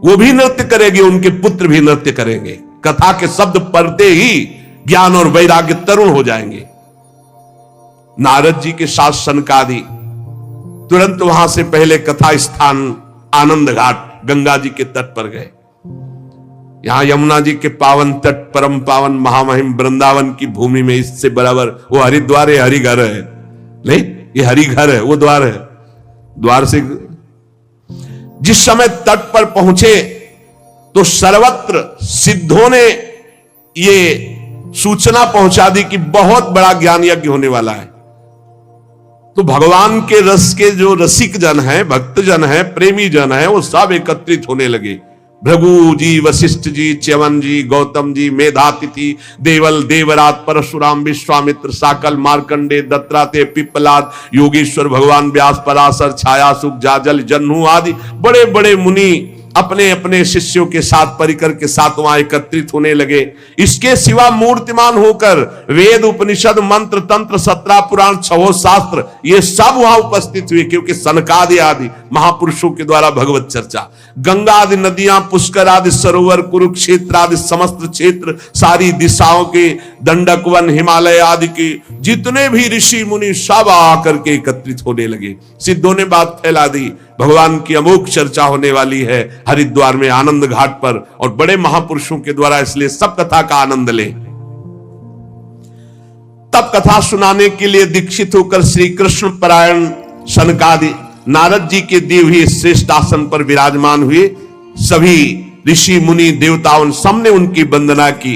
वो भी नृत्य करेगी, उनके पुत्र भी नृत्य करेंगे। कथा के शब्द पढ़ते ही ज्ञान और वैराग्य तरुण हो जाएंगे। नारद जी के साथ सनकादि तुरंत वहां से पहले कथा स्थान आनंद घाट गंगा जी के तट पर गए। यहां यमुना जी के पावन तट, परम पावन महामहिम वृंदावन की भूमि में इससे बराबर वो हरिद्वार है, हरिघर है। नहीं, ये हरिघर है, वो द्वार है। द्वार से जिस समय तट पर पहुंचे तो सर्वत्र सिद्धों ने ये सूचना पहुंचा दी कि बहुत बड़ा ज्ञान यज्ञ होने वाला है। तो भगवान के रस के जो रसिक जन हैं, भक्त जन हैं, प्रेमी जन हैं, वो सब एकत्रित होने लगे। भृगु जी, वशिष्ठ जी, च्यवन जी, गौतम जी, मेधातिथि, देवल, देवरात, परशुराम, विश्वामित्र, साकल, मार्कंडे, दत्तात्रेय, पिप्पलाद, योगेश्वर, भगवान व्यास, पराशर, छायासुख, जाजल, जन्हू आदि बड़े बड़े मुनि अपने अपने शिष्यों के साथ परिकर के साथ वहां एकत्रित होने लगे। इसके सिवा मूर्तिमान होकर वेद, उपनिषद, मंत्र, तंत्र, 17 पुराण, 6 शास्त्र, ये सब वहां उपस्थित हुए, क्योंकि सनकादि आदि महापुरुषों के द्वारा भगवत चर्चा। गंगा आदि नदियां, पुष्कर आदि सरोवर, कुरुक्षेत्र आदि समस्त क्षेत्र, सारी दिशाओं के दंडक वन, हिमालय आदि के जितने भी ऋषि मुनि सब आकर के एकत्रित होने लगे। सिद्धों ने बात फैला दी, भगवान की अमोघ चर्चा होने वाली है हरिद्वार में आनंद घाट पर, और बड़े महापुरुषों के द्वारा, इसलिए सब कथा का आनंद लें। तब कथा सुनाने के लिए दीक्षित होकर श्री कृष्ण परायण सनकादि नारद जी के दिए हुए श्रेष्ठ आसन पर विराजमान हुए। सभी ऋषि मुनि देवताओं सबने उनकी वंदना की।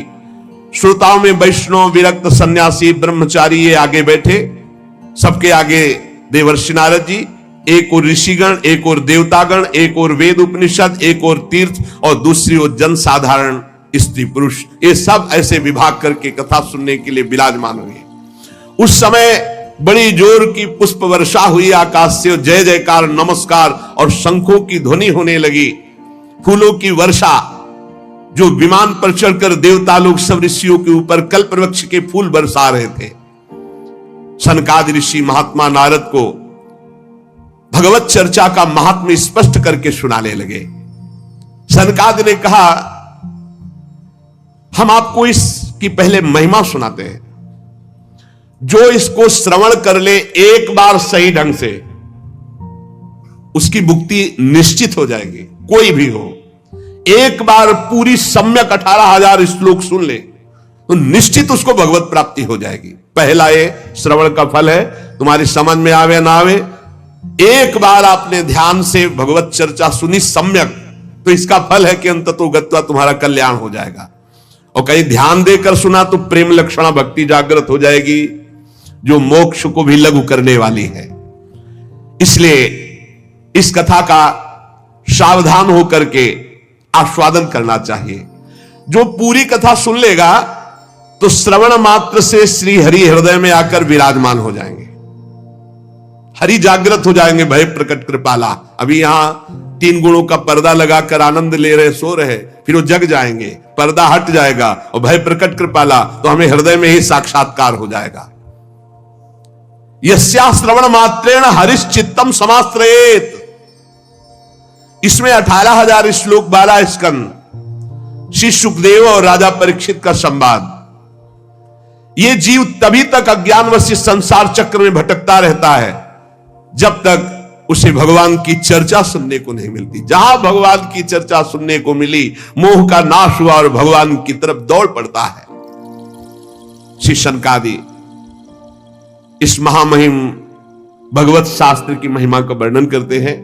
श्रोताओं में वैष्णव, विरक्त, सन्यासी, ब्रह्मचारी ये आगे बैठे। सबके आगे देवर्षि नारद जी, एक और ऋषिगण, एक और देवतागण, एक और वेद उपनिषद, एक और तीर्थ, और दूसरी ओर जन साधारण स्त्री पुरुष, ये सब ऐसे विभाग करके कथा सुनने के लिए विराजमान हुए। उस समय बड़ी जोर की पुष्प वर्षा हुई आकाश से, जय जयकार, नमस्कार और शंखों की ध्वनि होने लगी। फूलों की वर्षा, जो विमान पर चढ़कर देवता लोग सब ऋषियों के ऊपर कल्प वृक्ष के फूल बरसा रहे थे। सनकादि ऋषि महात्मा नारद को भगवत चर्चा का महात्म्य स्पष्ट करके सुनाने लगे। सनकादि ने कहा, हम आपको इसकी पहले महिमा सुनाते हैं। जो इसको श्रवण कर ले एक बार सही ढंग से, उसकी मुक्ति निश्चित हो जाएगी। कोई भी हो, एक बार पूरी सम्यक 18,000 श्लोक सुन ले तो निश्चित उसको भगवत प्राप्ति हो जाएगी। पहला ये श्रवण का फल है, तुम्हारी समझ में आवे ना आवे, एक बार आपने ध्यान से भगवत चर्चा सुनी सम्यक, तो इसका फल है कि अंततोगत्वा तुम्हारा कल्याण हो जाएगा। और कहीं ध्यान देकर सुना तो प्रेम लक्षणा भक्ति जागृत हो जाएगी, जो मोक्ष को भी लघु करने वाली है। इसलिए इस कथा का सावधान होकर के आस्वादन करना चाहिए। जो पूरी कथा सुन लेगा तो श्रवण मात्र से श्री हरि हृदय में आकर विराजमान हो जाएंगे, हरि जागृत हो जाएंगे। भय प्रकट कृपाला, अभी यहां 3 गुणों का पर्दा लगाकर आनंद ले रहे, सो रहे, फिर वो जग जाएंगे, पर्दा हट जाएगा और भय प्रकट कृपाला, तो हमें हृदय में ही साक्षात्कार हो जाएगा। यस्या श्रवण मात्रेण हरिश्चित्तम समाश्रयेत। इसमें 18,000 श्लोक, 12 स्कंद, श्री सुखदेव और राजा परीक्षित का संवाद। ये जीव तभी तक अज्ञानवश संसार चक्र में भटकता रहता है जब तक उसे भगवान की चर्चा सुनने को नहीं मिलती। जहां भगवान की चर्चा सुनने को मिली, मोह का नाश हुआ और भगवान की तरफ दौड़ पड़ता है। श्री सनकादि इस महामहिम भगवत शास्त्र की महिमा का वर्णन करते हैं।